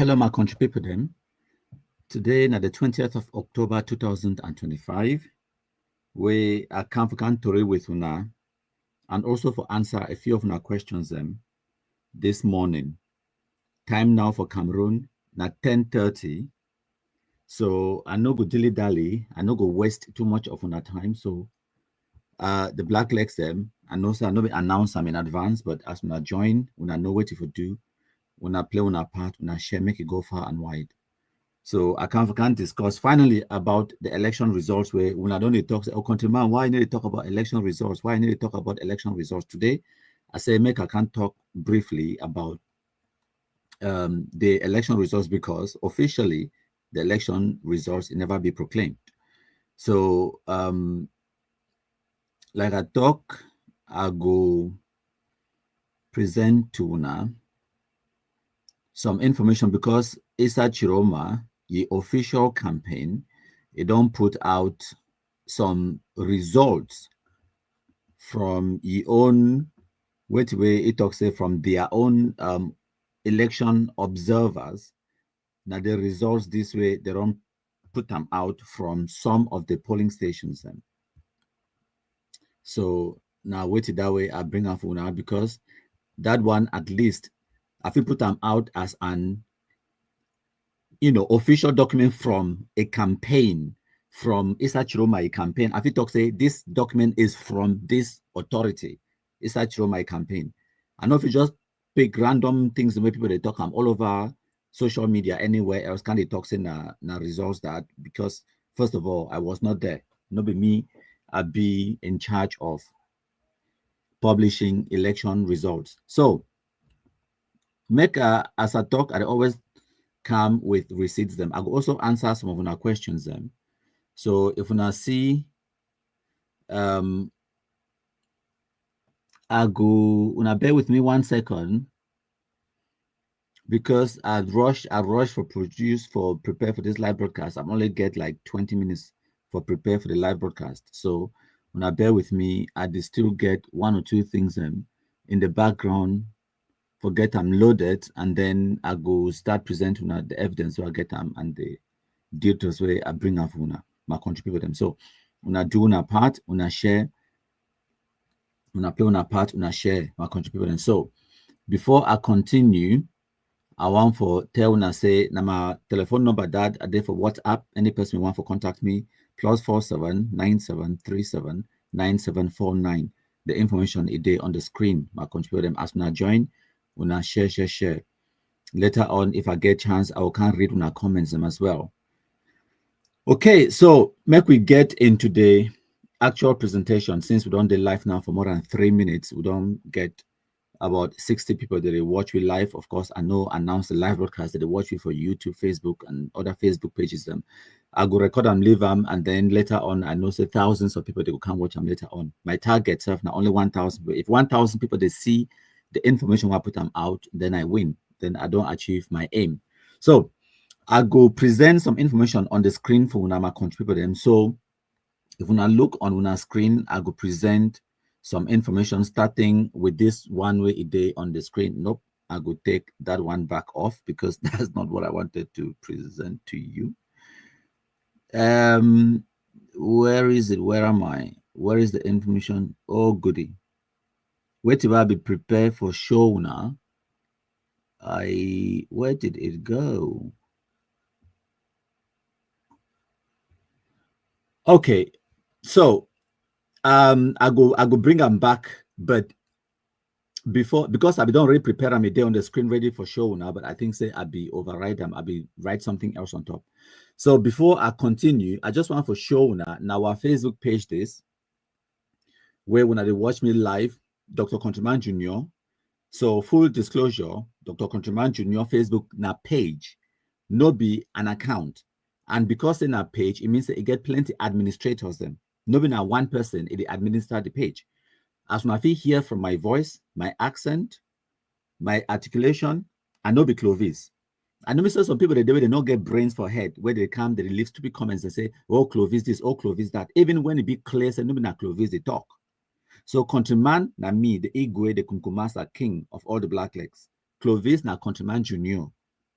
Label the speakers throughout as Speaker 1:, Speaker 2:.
Speaker 1: Hello, my country people. Them today, na the 20th of October 2025, we are conferring with una and also for answer a few of our questions them this morning. Time now for Cameroon na 10:30. So I no go dilly dally. I no go waste too much of our time. So the black legs them and also I no be announce them in advance, but as una join, una know what if you do, una play una part, una share, make it go far and wide. So I can't discuss finally about the election results where when I don't talk, say, oh countryman, why you need to talk about election results? Why you need to talk about election results today? I say make I can talk briefly about the election results because officially the election results never be proclaimed. So like I talk, I go present to una some information because Issa Chiroma, the official campaign, it don't put out some results from your own which way it talks from their own election observers. Now the results this way they don't put them out from some of the polling stations then. So now wait it that way I bring up for now because that one at least I feel put them out as an official document from a campaign from Issa Chiroma, a campaign. I feel talk say this document is from this authority, Issa Chiroma, a campaign. I know if you just pick random things the way people they talk all over social media anywhere else, can they talk say na results that because first of all I was not there. Not be me, I be in charge of publishing election results. So make as I talk, I always come with receipts them. I will also answer some of our questions them. So if you see I go una bear with me 1 second because I rush for prepare for this live broadcast. I'm only get like 20 minutes for prepare for the live broadcast. So una bear with me, I still get 1 or 2 things in the background forget I'm loaded and then I go start presenting the evidence so I get them and the details where I bring up una my contribute them. So una do una part, una share, una play una part, una share my contribute them. So before I continue, I want for tell una say na my telephone number that I did for WhatsApp. Any person want for contact me +47 9737 9749. The information is there on the screen. My contribute them as una join. Una share. Later on, if I get chance, I will can read una comments them as well. Okay, so make we get into the actual presentation. Since we don't do live now for more than 3 minutes, we don't get about 60 people that they watch me live. Of course, I know announce the live broadcast that they watch me for YouTube, Facebook, and other Facebook pages. Them, I go record them, leave them, and then later on, I know say thousands of people they will come watch them later on. My target self now only 1,000. But if 1,000 people they see the information I put them out, then I win. Then I don't achieve my aim. So I go present some information on the screen for una my contribute them. So if una look on una screen, I go present some information starting with this one way a day on the screen. Nope, I go take that one back off because that's not what I wanted to present to you. Where is it? Where am I? Where is the information? Oh goody. Wait till I be prepared for show now. Where did it go? Okay, so I go bring them back, but before because I be don't really prepare them a day on the screen ready for show now, but I think say I be override them, I be write something else on top. So before I continue, I just want for show now our Facebook page this where when they watch me live, Dr. Countryman Jr. So full disclosure, Dr. Countryman Jr. Facebook na page, no be an account. And because in a page, it means that it get plenty administrators them. No be now one person, it administer the page. As when I feel hear from my voice, my accent, my articulation, I know be Clovis. I know some people they don't get brains for head where they come, they leave stupid comments and say, oh Clovis this, oh Clovis that. Even when it be clear, say no be na Clovis they talk. So Countryman na me, the Igwe, the Kunkumasa king of all the black legs. Clovis na Countryman Junior.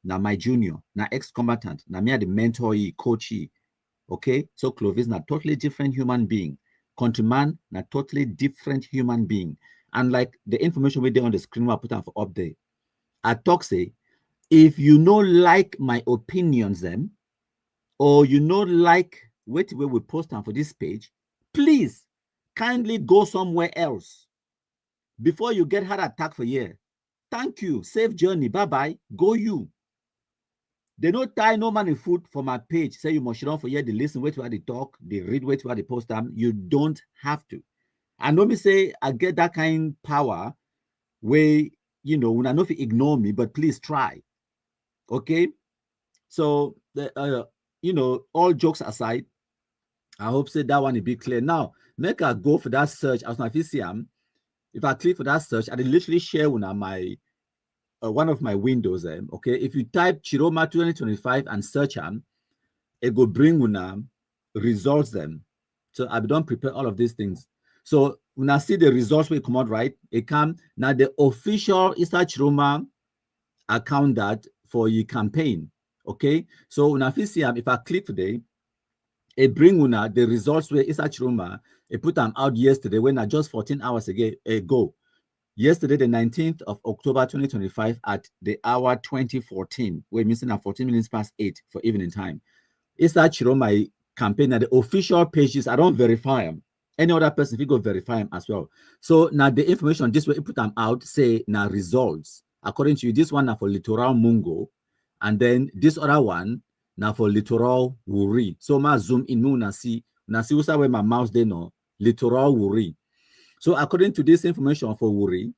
Speaker 1: now my junior, now ex-combatant, now me the mentor, coachy. Okay, so Clovis na totally different human being. Countryman na totally different human being. And like the information we did on the screen, we put on for update. I talk say, if you no like my opinions, them, or you no like wait where we post on for this page, please kindly go somewhere else before you get heart attack for year. Thank you. Safe journey. Bye bye. Go you. They no tie no money food for my page. Say you must run for here. They listen, wait where they talk, they read, wait where they post them. You don't have to. And let me say I get that kind of power where you know when I know if you ignore me, but please try. Okay. So the you know, all jokes aside, I hope say that one will be clear. Now, make I go for that search as my VCM. If I click for that search, I literally share one my one of my windows. Okay, if you type Chiroma 2025 and search them, it will bring una results them. So I don't prepare all of these things. So when I see the results will come out right, it come now the official Easter Chiroma account that for your campaign. Okay, so when I see if I click today, it bring una the results where Easter Chiroma it put them out yesterday when I just 14 hours ago. Yesterday, the 19th of October 2025 at the hour 2014. We're missing at 14 minutes past 8 for evening time. It's that my campaign at the official pages. I don't verify them. Any other person, if you go verify them as well. So now the information, this way, you put them out, say now results. According to you, this one now for Littoral Mungo. And then this other one now for Littoral Wuri. So ma zoom in, now see where my mouse they know. Littoral Wuri. So according to this information for Wuri,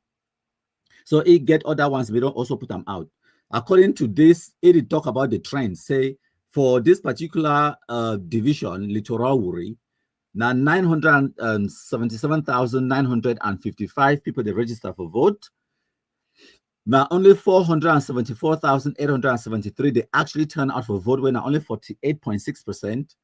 Speaker 1: so it get other ones, we don't also put them out. According to this, it talk about the trend. Say for this particular division, Littoral Wuri, now 977,955 people they register for vote. Now only 474,873 they actually turn out for vote, when now only 48.6%,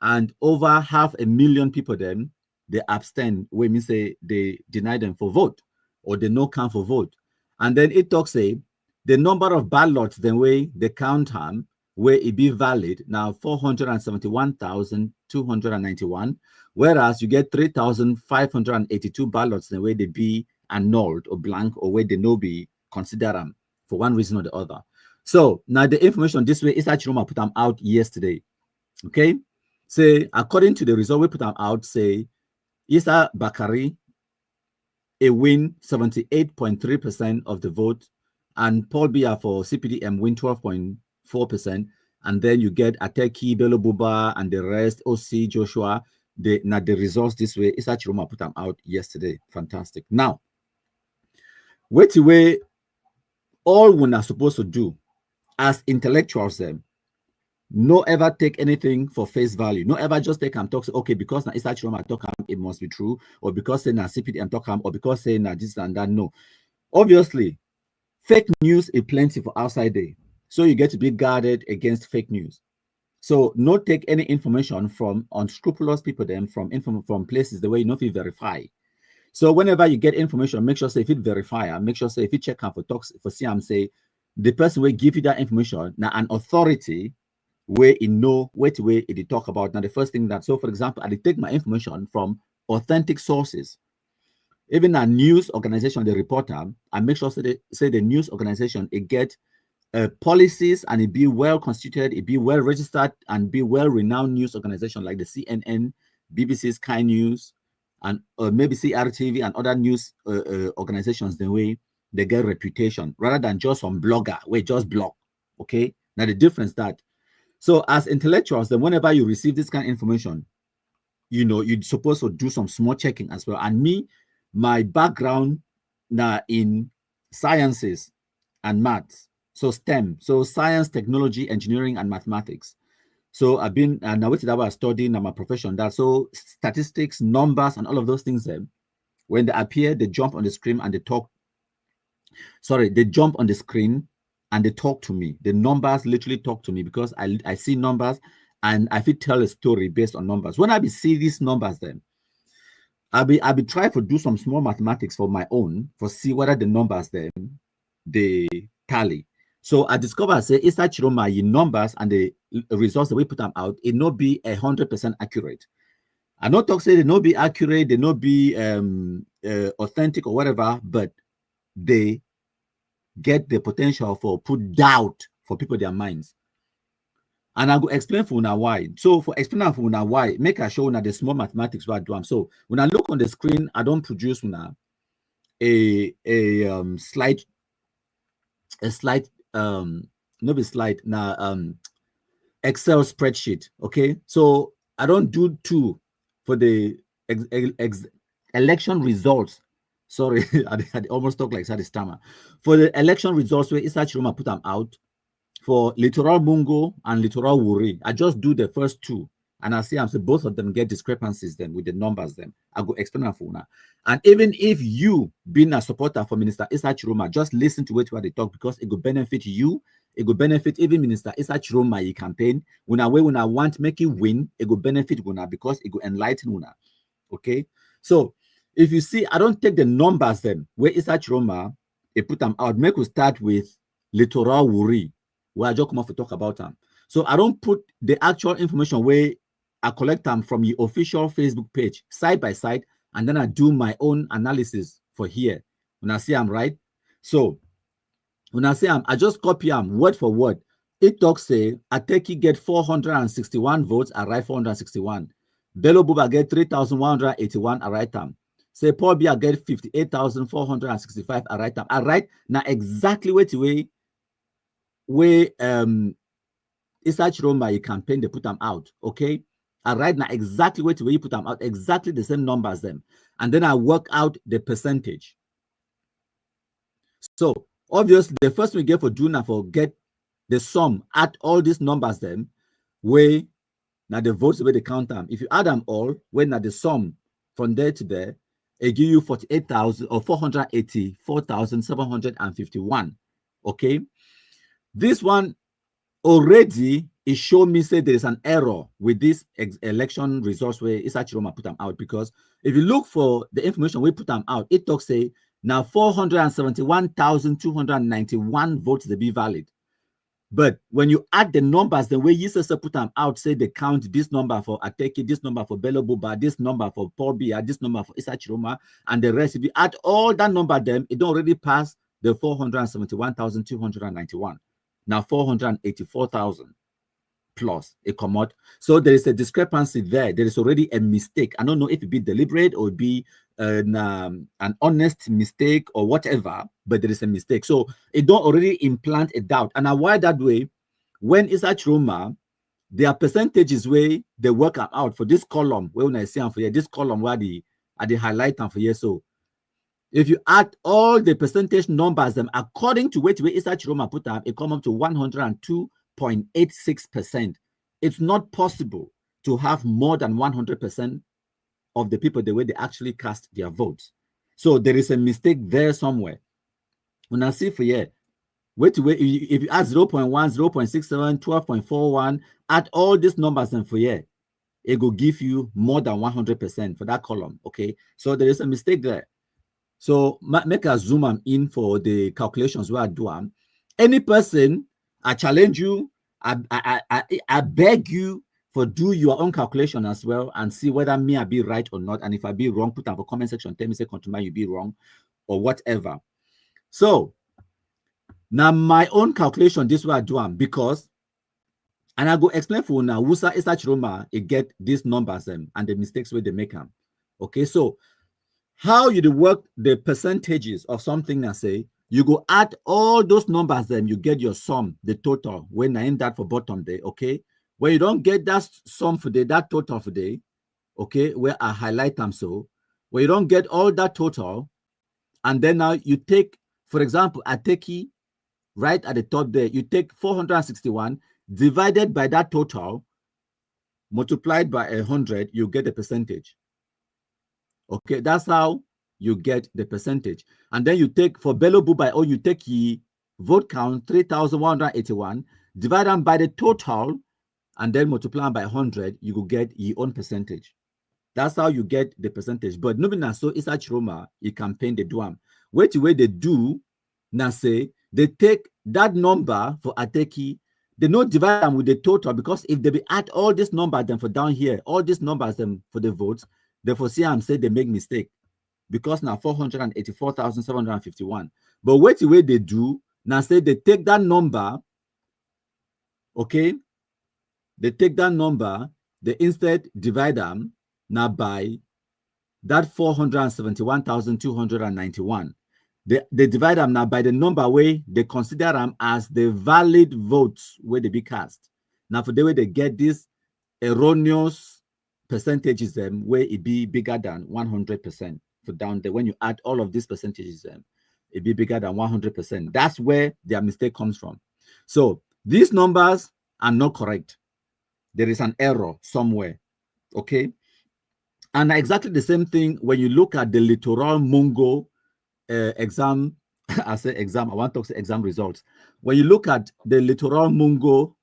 Speaker 1: and over 500,000 people then they abstain, we mean say they deny them for vote or they no count for vote. And then it talks say the number of ballots then way they count them where it be valid now 471,291, whereas you get 3,582 ballots the way they be annulled or blank or where they no be consider them for one reason or the other. So now the information this way is actually put them out yesterday. Okay. Say according to the result we put them out, say Issa Bakari a win 78.3% of the vote, and Paul Biya for CPDM win 12.4%, and then you get Ateki, Bello Buba, and the rest, OC, Joshua. Now the results this way is actually put them out yesterday. Fantastic. Now, wait the way all we are supposed to do as intellectuals them. No ever take anything for face value. No ever just take and talk, say, okay, because now it's actually talk it must be true, or because say now CPDM talk or because say now this and that. No. Obviously, fake news is plenty for outside day. So you get to be guarded against fake news. So not take any information from unscrupulous people then from places the way you know if you verify. So whenever you get information, make sure say if it verify, and make sure say if you check out for talks for CM, say the person will give you that information now an authority where you know what way it talk about. Now the first thing that, so for example, I take my information from authentic sources. Even a news organization, the reporter, I make sure say the news organization it get policies and it be well constituted, it be well registered, and be well renowned news organization like the CNN, BBC, Sky News, and maybe CRTV and other news organizations. The way they get reputation rather than just some blogger where just blog. Okay, now the difference that. So as intellectuals, then whenever you receive this kind of information, you know, you're supposed to do some small checking as well. And me, my background now in sciences and maths, so STEM, so science, technology, engineering, and mathematics. So I've been, and now what I studying my profession that, so statistics, numbers, and all of those things, when they appear, they jump on the screen and they talk. Sorry, they jump on the screen and they talk to me. The numbers literally talk to me because I see numbers and I feel tell a story based on numbers. When I be see these numbers, then I'll be trying to do some small mathematics for my own for see whether the numbers then they tally. So I discovered, say, Issa Chiroma, in numbers and the results that we put them out, it not be 100% accurate. I not talk say they not be accurate, they not be authentic or whatever, but they get the potential for put doubt for people their minds. And I go explain for now why. So for explaining for now why, make I show now the small mathematics what I do. So when I look on the screen, I don't produce now a slide, not a slide now Excel spreadsheet. Okay, so I don't do two for the election results. Sorry, I almost talk like Sadi Stammer. For the election results where Issa Chiroma put them out for Littoral Mungo and Littoral Wuri, I just do the first two. And I see I'm saying both of them get discrepancies then with the numbers then. I go explain that for now. And even if you being a supporter for Minister Issa Chiroma, just listen to what they talk because it will benefit you. It will benefit even Minister Issa Chiroma in campaign. When I want make it win, it will benefit Una because it will enlighten Una. Okay. So if you see, I don't take the numbers then where Issa Chiroma, they put them out. Make we start with Littoral Wuri, where I just come off to talk about them. So I don't put the actual information where I collect them from the official Facebook page side by side, and then I do my own analysis for here. When I see I'm right, so when I say I just copy them word for word. It talks say Ateki get 461 votes, I write 461. Bello Buba get 3,181, I write them. Say Paul Biya get 58,465, I write them. I write now exactly where Issa Chiroma campaign they put them out, okay? I write now exactly where you put them out, exactly the same number as them, and then I work out the percentage. So obviously, the first we get for Juna for get the sum, add all these numbers them, where now the votes where they count them. If you add them all, when now the sum from there to there, it give you 48,000 or 484,751. Okay, this one already it showed me say there is an error with this election results where Issa Chiroma put them out, because if you look for the information we put them out, it talks say now 471,291 votes they be valid. But when you add the numbers, the way you put them out, say they count this number for Ateki, this number for Bello Buba, this number for Paul Biya, this number for Issa Chiroma, and the rest. If you add all that number, them it don't already pass the 471,291. Now 484,000 plus a come out. So there is a discrepancy there. There is already a mistake. I don't know if it be deliberate or be an honest mistake or whatever, but there is a mistake. So it don't already implant a doubt. And why that way? When Issa Chiroma, their percentages where they work out for this column, where when I see them for here, this column where the highlight them for here. So if you add all the percentage numbers, them according to which way Issa Chiroma put them, it come up to 102.86%. It's not possible to have more than 100% of the people the way they actually cast their votes. So there is a mistake there somewhere. When I see for here, if you add 0.1, 0.67, 12.41, add all these numbers and for here, it will give you more than 100% for that column. Okay, so there is a mistake there. So make us zoom in for the calculations where I do them. Any person, I challenge you, I beg you for do your own calculation as well and see whether me I be right or not. And if I be wrong, put down for comment section, tell me say Contumah, you be wrong or whatever. So now my own calculation, this way I do them because, and I go explain for now, Wusa Issa Chiroma, it get these numbers and the mistakes where they make them. Okay, so how you work the percentages of something and say you go add all those numbers, then you get your sum, the total. When I end that for bottom day, okay. When you don't get that sum for the that total for day, okay, where I highlight them so when you don't get all that total, and then now you take, for example, Ateki, right at the top there, you take 461 divided by that total, multiplied by 100, you get the percentage. Okay, that's how you get the percentage. And then you take for Bello Buba, or you take the vote count 3,181, divide them by the total, and then multiply them by 100, you will get your own percentage. That's how you get the percentage. But nobody so Issa Chiroma, you campaign the duam. Wait the way they do, now say they take that number for Ateki, they not divide them with the total, because if they be add all these numbers then for down here, all these numbers them for the votes, therefore see I'm say they make mistake, because now 484,751. But wait the way they do now, say they take that number, okay, they take that number, they instead divide them now by that 471,291. They divide them now by the number way they consider them as the valid votes where they be cast. Now for the way they get these erroneous percentages them where it be bigger than 100% for down there. When you add all of these percentages them, it be bigger than 100%. That's where their mistake comes from. So these numbers are not correct. There is an error somewhere. Okay. And exactly the same thing when you look at the Littoral Mungo exam. I say exam, I want to say exam results. When you look at the Littoral Mungo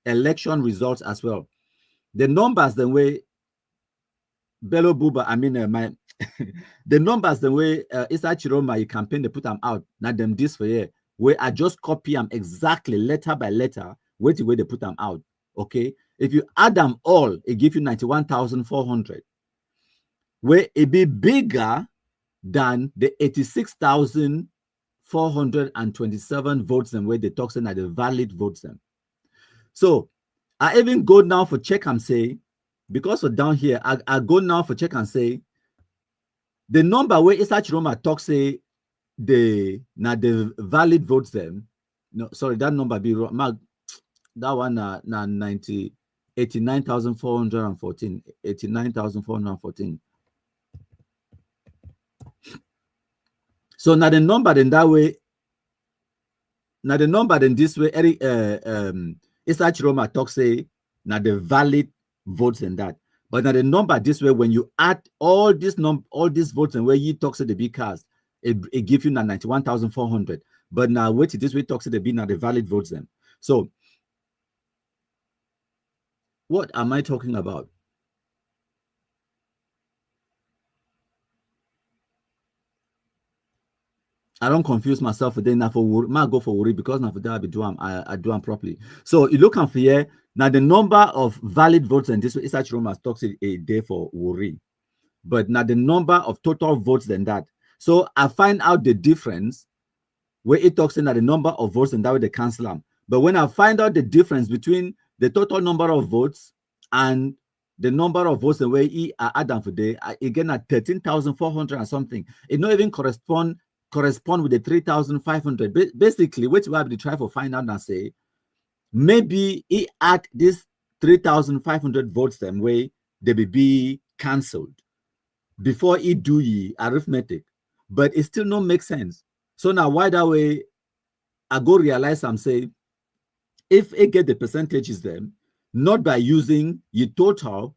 Speaker 1: election results as well, the numbers the way Bello Buba, I mean, the numbers the way Issa Chiroma, you campaign, they put them out, not them this for here, where I just copy them exactly letter by letter, wait the way they put them out. Okay. If you add them all, it gives you 91,400, where it be bigger than the 86,427 votes and where they talk saying that the valid votes them. So I even go now for check and say, because of down here, I go now for check and say the number where Issa Chiroma talk say the valid votes them. No, sorry, that number be wrong. That one 89,414. 89,414. So now the number in that way, now the number in this way, Eric Issa Chiroma talk say now the valid votes in that. But now the number this way, when you add all these votes and where you talk to the big cast, it gives you now 91,400. But now wait till this way talks to the B now the valid votes them. So what am I talking about? I don't confuse myself with now for worry. I go for worry because now for that I do them properly. So you look at here now the number of valid votes and this way Issa Chiroma talks a day for worry, but now the number of total votes than that. So I find out the difference where it talks in that the number of votes and that way they cancel them. But when I find out the difference between the total number of votes and the number of votes and where he add them for day, again at 13,400 and something, it not even correspond with the 3,500. Basically, which will be try for find out and say maybe he add this 3,500 votes them way they will be cancelled before he do ye arithmetic, but it still not make sense. So now why that way I go realize I'm saying if it get the percentages them not by using your total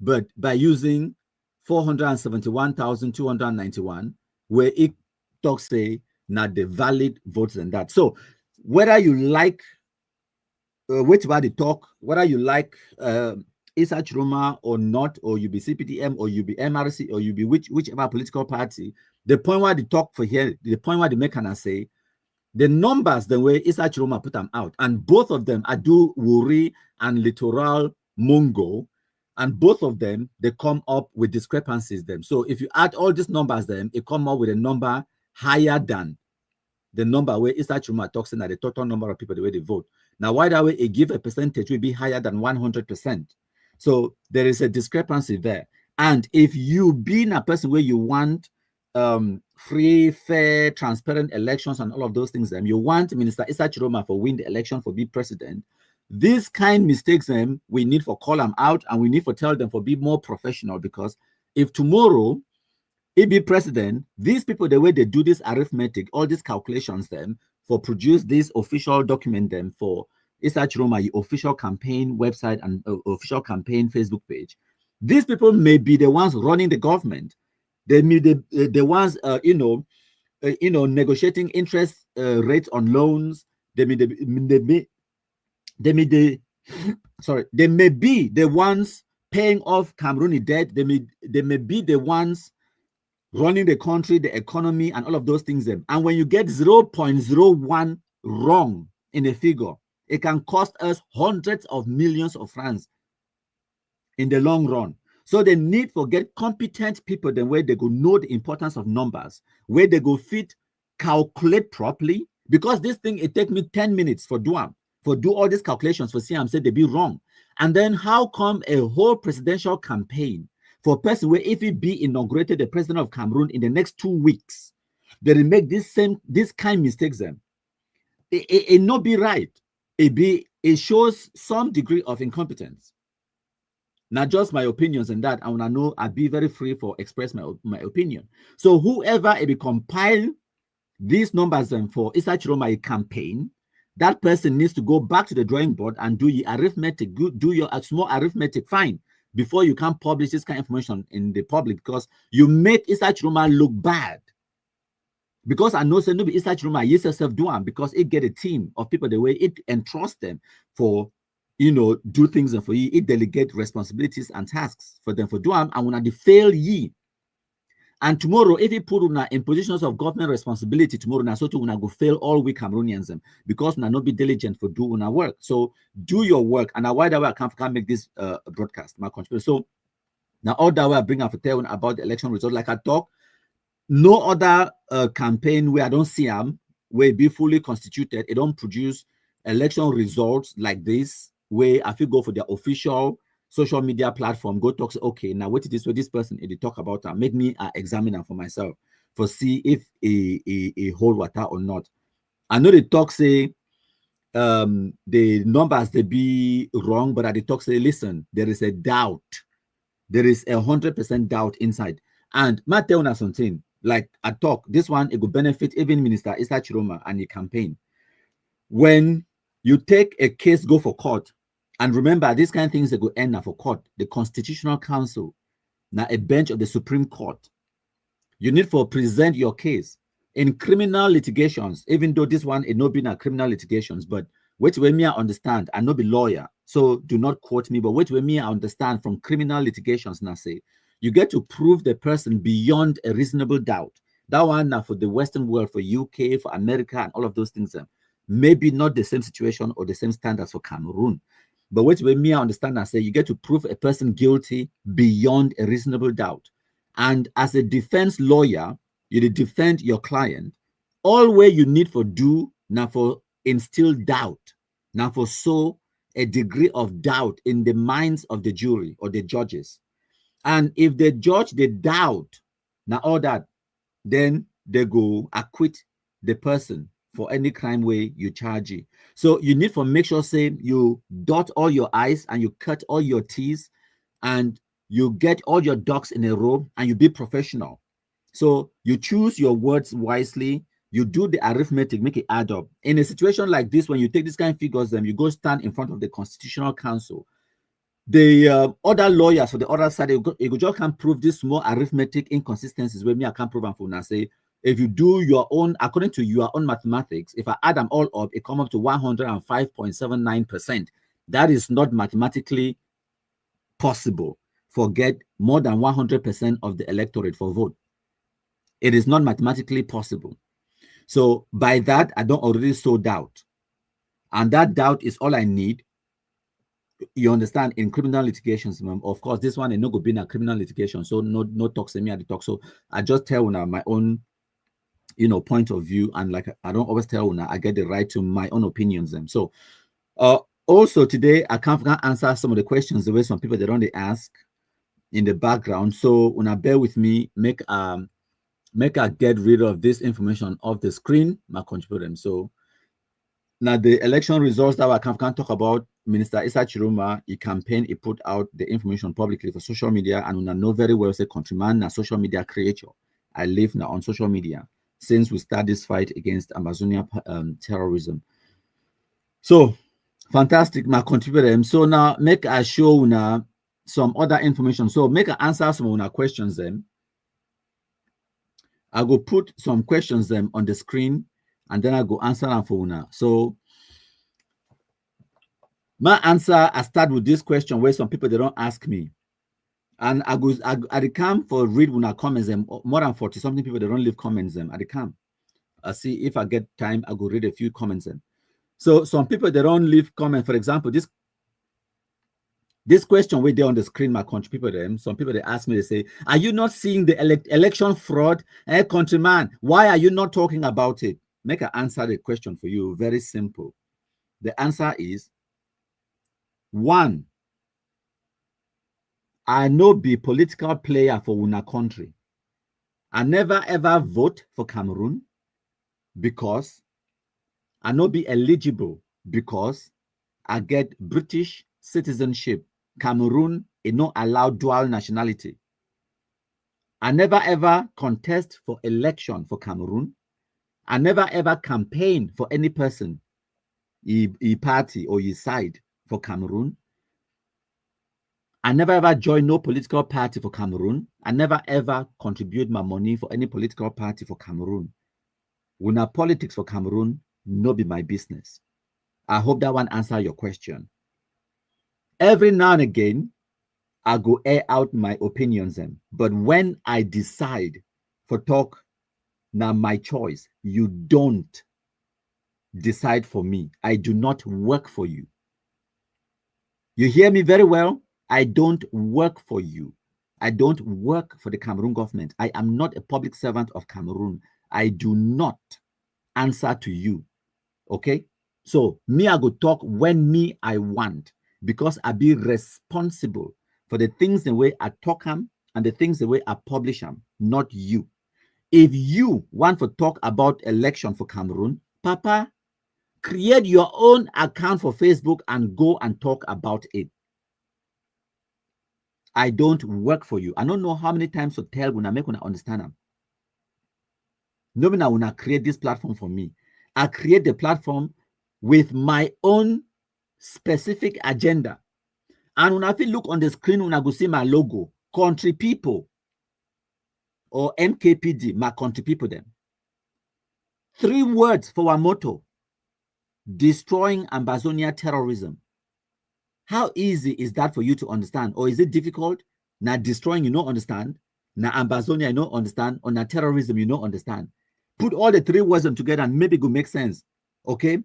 Speaker 1: but by using 471,291 where it talks say now the valid votes and that. So whether you like which about the talk, whether you like Issa Chiroma or not, or you be CPDM or you be MRC or you be whichever political party, the point why they talk for here, the point why they make and say the numbers the way Issa Chiroma put them out, and both of them Adu Wuri and Littoral Mungo, and both of them they come up with discrepancies them. So if you add all these numbers them, it come up with a number higher than the number where Issa Chiroma talks in that the total number of people the way they vote. Now why that way it give a percentage will be higher than 100%. So there is a discrepancy there. And if you being a person where you want free, fair, transparent elections and all of those things, you want Minister Issa Chiroma for win the election for be president, these kind of mistakes we need for call them out and we need for tell them for be more professional, because if tomorrow he be president, these people, the way they do this arithmetic, all these calculations for produce this official document for Issa Chiroma official campaign website and official campaign Facebook page, these people may be the ones running the government. They may be the ones negotiating interest rates on loans. They may be the ones paying off Camerooni debt. They may be the ones running the country, the economy, and all of those things. And when you get 0.01 wrong in a figure, it can cost us hundreds of millions of francs in the long run. So the need for get competent people, the way they go know the importance of numbers, where they go fit calculate properly, because this thing it take me 10 minutes for do all these calculations for CM say they be wrong. And then how come a whole presidential campaign for a person where if he be inaugurated the president of Cameroon in the next 2 weeks, they will make this kind of mistakes them. It not be right. It shows some degree of incompetence. Not just my opinions and that, I want to know I'll be very free for express my opinion. So whoever be compile these numbers for Issa Chiroma campaign, that person needs to go back to the drawing board and do your arithmetic, do your small arithmetic, fine, before you can publish this kind of information in the public, because you make Issa Chiroma look bad. Because I know no be Issa Chiroma yes yourself do them, because it get a team of people the way it entrust them for do things and for you, it delegate responsibilities and tasks for them for do them, and when they fail ye. And tomorrow, if you put una in positions of government responsibility, tomorrow na so to una go fail all we Cameroonians because una not be diligent for do una work. So do your work, and why that way I can't make this broadcast my contribution. So now all that way I bring up to tell about the election result. Like I talk, no other campaign where I don't see them where be fully constituted. It don't produce election results like this, where I feel go for the official social media platform, go talk, say, okay, now what is this? What this person they talk about? Make me examine them for myself for see if a hold water or not. I know the talk say the numbers they be wrong, but at the talk say, listen, there is a doubt. There is 100% doubt inside. And my tell you something, like I talk, this one it will benefit even Minister Issa Chiroma and the campaign. When you take a case, go for court, and remember, these kind of things that go end up for court, the Constitutional Council, now a bench of the Supreme Court. You need to present your case in criminal litigations, even though this one it not been a criminal litigations, but wait when me I understand, I not be lawyer, so do not quote me, but wait when me I understand from criminal litigations now say, you get to prove the person beyond a reasonable doubt. That one now for the Western world, for UK, for America, and all of those things, maybe not the same situation or the same standards for Cameroon. But what me I understand, I say you get to prove a person guilty beyond a reasonable doubt. And as a defense lawyer, you defend your client. All where you need for do now for instill doubt, now for sow a degree of doubt in the minds of the jury or the judges. And if the judge they doubt now all that, then they go acquit the person for any crime way you charge it. So you need to make sure say you dot all your I's and you cut all your T's and you get all your ducks in a row and you be professional. So you choose your words wisely, you do the arithmetic, make it add up. In a situation like this, when you take this kind of figures, then you go stand in front of the Constitutional Council. The other lawyers for the other side, you just can't prove this small arithmetic inconsistencies where me I can't prove them for now. Say, if you do your own, according to your own mathematics, if I add them all up, it comes up to 105.79%. That is not mathematically possible for get more than 100% of the electorate for vote. It is not mathematically possible. So by that, I don't already sow doubt. And that doubt is all I need. You understand, in criminal litigations, of course, this one is not going to be in a criminal litigation, so no talk to me at the talk. So I just tell now my own point of view, and like I don't always tell now I get the right to my own opinions. So also today I can't answer some of the questions the way some people they don't ask in the background. So when I bear with me, make I get rid of this information off the screen, my contribute them. So now the election results that I can't talk about, Minister Issa Chiroma, he campaign, he put out the information publicly for social media, and I know very well say countryman na social media creator. I live now on social media since we start this fight against Amazonia terrorism. So fantastic, my contributor. So now make I show now some other information. So make I answer some of our questions then. I go put some questions them on the screen and then I go answer them for una. So my answer, I start with this question where some people they don't ask me. And I come for read when I comments them, more than 40 something people they don't leave comments them at the camp. I see if I get time, I go read a few comments in. So some people, they don't leave comment. For example, this question way there on the screen, my country people, them, some people, they ask me, they say, are you not seeing the election fraud? Countryman, why are you not talking about it? Make an answer the question for you. Very simple. The answer is, one, I no be political player for una country. I never ever vote for Cameroon because I no be eligible because I get British citizenship. Cameroon is not allowed dual nationality. I never ever contest for election for Cameroon. I never ever campaign for any person, a party or a side for Cameroon. I never ever join no political party for Cameroon. I never ever contribute my money for any political party for Cameroon. Una politics for Cameroon no be my business. I hope that one answer your question. Every now and again, I go air out my opinions, but when I decide for talk, now my choice. You don't decide for me. I do not work for you. You hear me very well? I don't work for you. I don't work for the Cameroon government. I am not a public servant of Cameroon. I do not answer to you. Okay? So me, I go talk when me I want, because I be responsible for the things the way I talk them and the things the way I publish them, not you. If you want to talk about election for Cameroon, Papa, create your own account for Facebook and go and talk about it. I don't work for you. I don't know how many times to tell when I make una understand them. No, when I create this platform for me. I create the platform with my own specific agenda. And when I feel look on the screen, when I go see my logo, country people or MKPD, my country people them. 3 words for our motto: destroying Ambazonia terrorism. How easy is that for you to understand? Or is it difficult? Now destroying, you don't understand. Now Ambazonia, you don't understand. Or now terrorism, you don't understand. Put all the 3 words together and maybe it will make sense. Okay?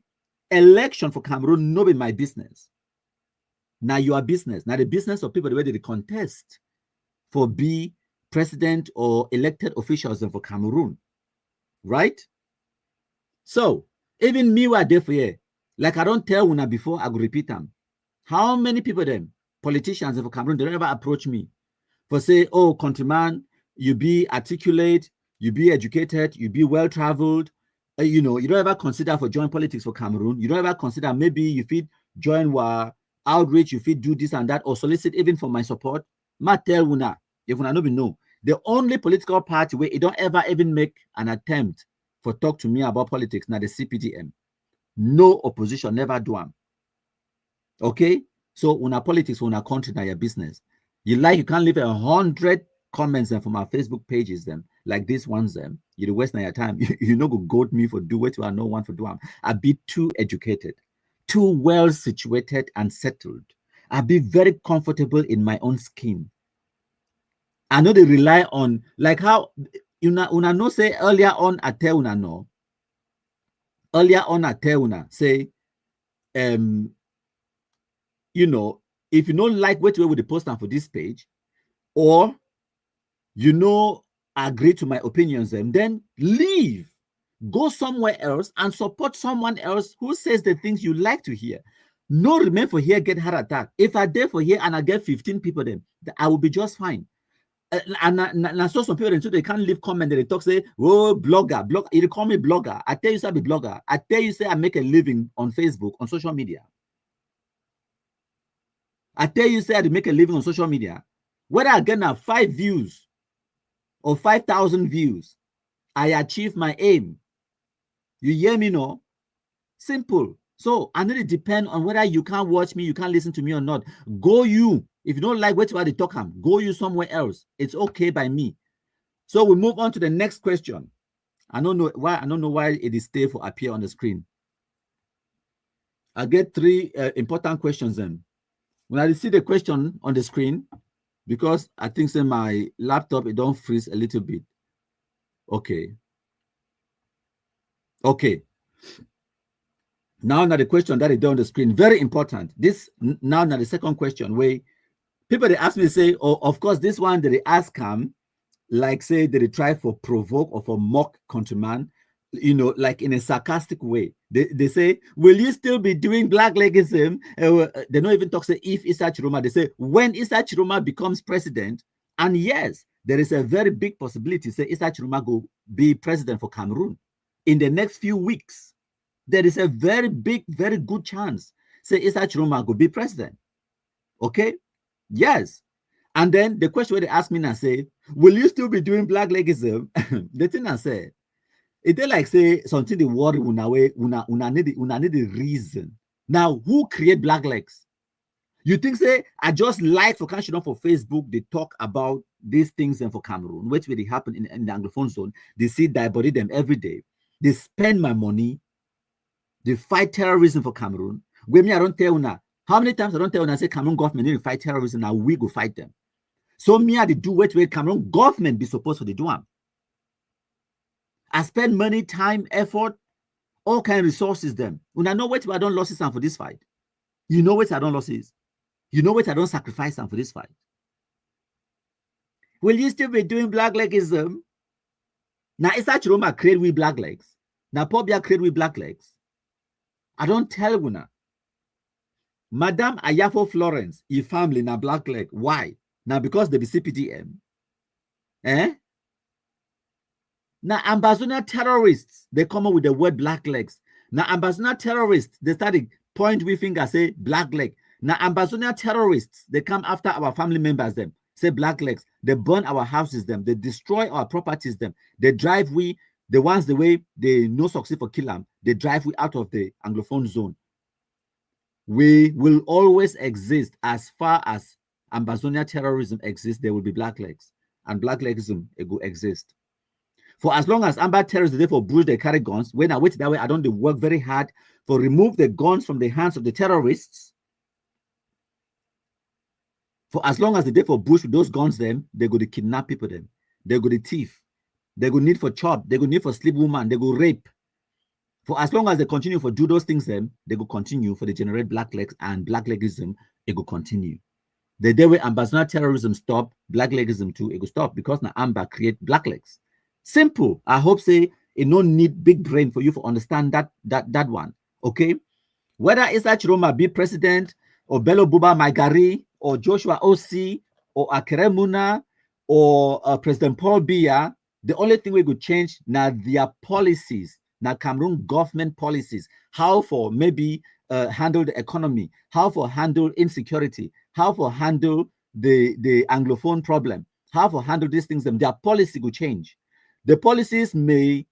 Speaker 1: Election for Cameroon, no be my business. Now your business. Now the business of people the way they contest for be president or elected officials for Cameroon. Right? So, even me were there for here. Like I don't tell una before, I go repeat them. How many people then, politicians for Cameroon, they don't ever approach me for say, oh, countryman, you be articulate, you be educated, you be well-traveled, you know, you don't ever consider for join politics for Cameroon. You don't ever consider maybe you fit join outreach, you fit do this and that, or solicit even for my support. Ma tell una, if una no be know, the only political party where it don't ever even make an attempt for talk to me about politics, now the CPDM. No opposition, never do them. Okay? So una politics, una country, now your business. You can't leave 100 comments from our Facebook pages, them like these ones, them. You waste your time. You know, go goad me for do what you are no one for do. I be too educated, too well situated and settled. I be very comfortable in my own skin. I know they rely on, like how una no say earlier on I tell una no. Earlier on I tell una say, you know, if you don't like what with the poster for this page, or you know agree to my opinions, then leave. Go somewhere else and support someone else who says the things you like to hear. No remain for here, get heart attack. If I dare for here and I get 15 people, then I will be just fine. And I saw some people, so they can't leave comment. They talk, say, oh, blogger. You call me blogger. I tell you, say I be blogger. I tell you, say I make a living on Facebook, on social media. I tell you, say I make a living on social media. Whether I get now 5 views or 5,000 views, I achieve my aim. You hear me, no? Simple. So I need to depend on whether you can't watch me, you can't listen to me or not. Go you. If you don't like what they talk, go you somewhere else. It's okay by me. So we move on to the next question. I don't know why it is still for appear on the screen. I get 3 important questions then. When I see the question on the screen, because I think say my laptop it don't freeze a little bit. Okay. Okay. Now the question that is there on the screen, very important. This now the second question where people they ask me say, oh, of course, this one that they ask like say that they try for provoke or for mock countryman, you know, like in a sarcastic way. They say, will you still be doing black legism? They don't even talk say if Issa Chiroma. They say when Issa Chiroma becomes president, and yes, there is a very big possibility say Issa Chiroma go be president for Cameroon in the next few weeks. There is a very big, very good chance say Issa Chiroma go be president. Okay, yes. And then the question where they ask me now say, will you still be doing black legism? The thing I say, it they like say something they worry una need the reason. Now, who create black legs? You think say I just like for country for Facebook, they talk about these things and for Cameroon, which really happen in the Anglophone zone. They see that body them every day. They spend my money, they fight terrorism for Cameroon. When me I don't tell una, how many times I don't tell una say Cameroon government need to fight terrorism, now we go fight them. So me I do what way Cameroon government be supposed to do them. I spend money, time, effort, all kind of resources them. When I know what I don't losses for this fight. You know what I don't losses. You know what I don't sacrifice for this fight. Will you still be doing black legism? Now Issa Chiroma create with black legs. Now Pobia create with black legs. I don't tell una. Madame Ayafo Florence, your family na black leg. Why? Now because they be CPDM. Eh? Now Ambazonia terrorists, they come up with the word black legs. Now Ambazonia terrorists, they started point with finger, say black leg. Now Ambazonia terrorists, they come after our family members, them say black legs. They burn our houses, them. They destroy our properties, them. They drive we, the ones the way they no succeed for kill them, they drive we out of the Anglophone zone. We will always exist as far as Ambazonia terrorism exists. There will be black legs, and black legism it will exist. For as long as Amber terrorists therefore bruise they carry guns, when I wait that way, I don't work very hard for remove the guns from the hands of the terrorists. For as long as they therefore bush with those guns, them they go to kidnap people, them they go to thief, they go need for chop, they go need for sleep woman, they go rape. For as long as they continue for do those things, them they go continue for the generate black legs and black legism. It will continue. The day where Ambazonia terrorism stop, black legism too, it will stop because now Amber create black legs. Simple. I hope say it no need big brain for you to understand that one. Okay. Whether Issa Chiroma be president or Bello Buba Maigari or Joshua Osi or Akere Muna or President Paul Biya, the only thing we could change now their policies, now Cameroon government policies, how for maybe handle the economy, how for handle insecurity, how for handle the Anglophone problem, how for handle these things, their policy will change. The policies may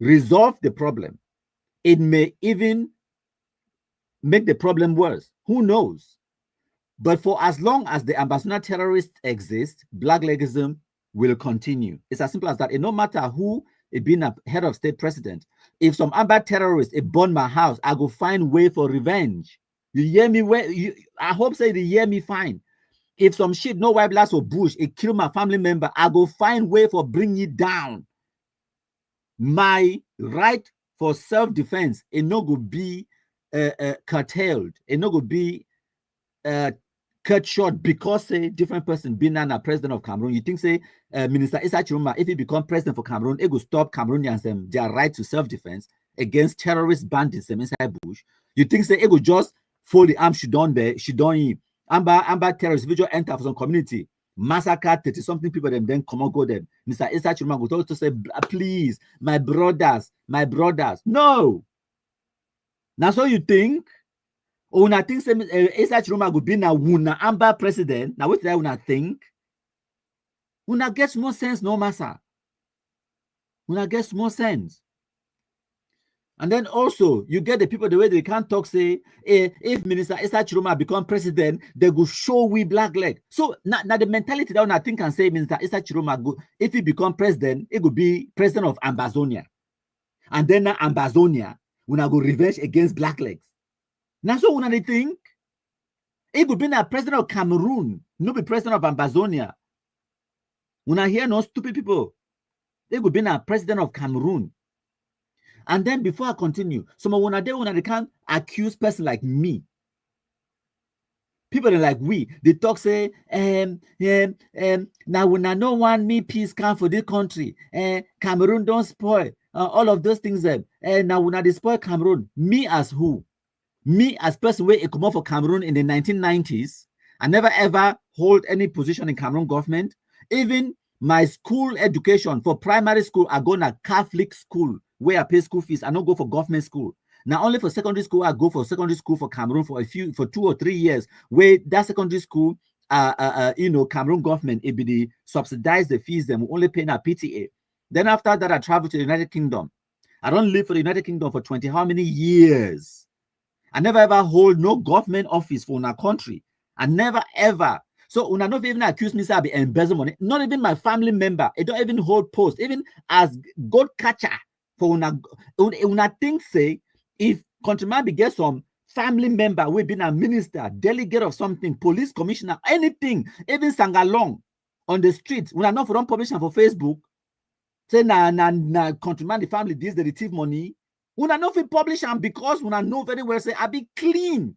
Speaker 1: resolve the problem. It may even make the problem worse. Who knows? But for as long as the Ambazonia terrorists exist, black legism will continue. It's as simple as that. It no matter who it being a head of state president. If some Amber terrorists it burn my house, I go find way for revenge. You hear me? I hope say you hear me fine. If some shit, no white blast or bush, it kill my family member, I go find way for bring it down. My right for self-defense, it no go be curtailed. It no go be cut short because a different person being a president of Cameroon. You think say Minister Issa Chiroma, if he become president for Cameroon, it will stop Cameroonians their right to self-defense against terrorist bandits inside bush. You think say it will just fold the arm she done him. Amber terrorists video enter for some community, massacre 30-something people, then come on go them. Mr. Issa Chiroma will to say, please, my brothers. No. Now so you think, una think say Issa Chiroma would be now una Amber president. Now what did I una think? Una gets more sense, no massa. Una gets more sense. And then also, you get the people the way they can't talk, say, if Minister Issa Chiroma become president, they go show we black leg. So now the mentality that I think can say Minister Issa Chiroma, if he become president, it could be president of Ambazonia. And then now Ambazonia, when I go revenge against black legs. Now so when they think, it could be now president of Cameroon, not be president of Ambazonia. When I hear no stupid people, it could be now president of Cameroon. And then before I continue, some of when they can't accuse person like me. People are like they talk say now when I no want me peace come for this country, Cameroon don't spoil, all of those things. Now when I spoil Cameroon, me as who? Me as person where it come out for Cameroon in the 1990s, I never ever hold any position in Cameroon government. Even my school education for primary school, I go to Catholic school where I pay school fees. I don't go for government school. Now only for secondary school, I go for secondary school for Cameroon for 2 or 3 years. Where that secondary school, Cameroon government, it be the subsidize the fees, them only paying a PTA. Then after that, I travel to the United Kingdom. I don't live for the United Kingdom for 20 how many years? I never ever hold no government office for our country. I never ever. So una not even accuse me say I be embezzle money. Not even my family member. It don't even hold post. Even as gold catcher for una think say if countryman be get some family member we been a minister, delegate of something, police commissioner, anything, even sangalong on the street. Una not for don't publish for Facebook. Say na countryman the family this they receive money. Una not fit publish them because una know very well say I be clean.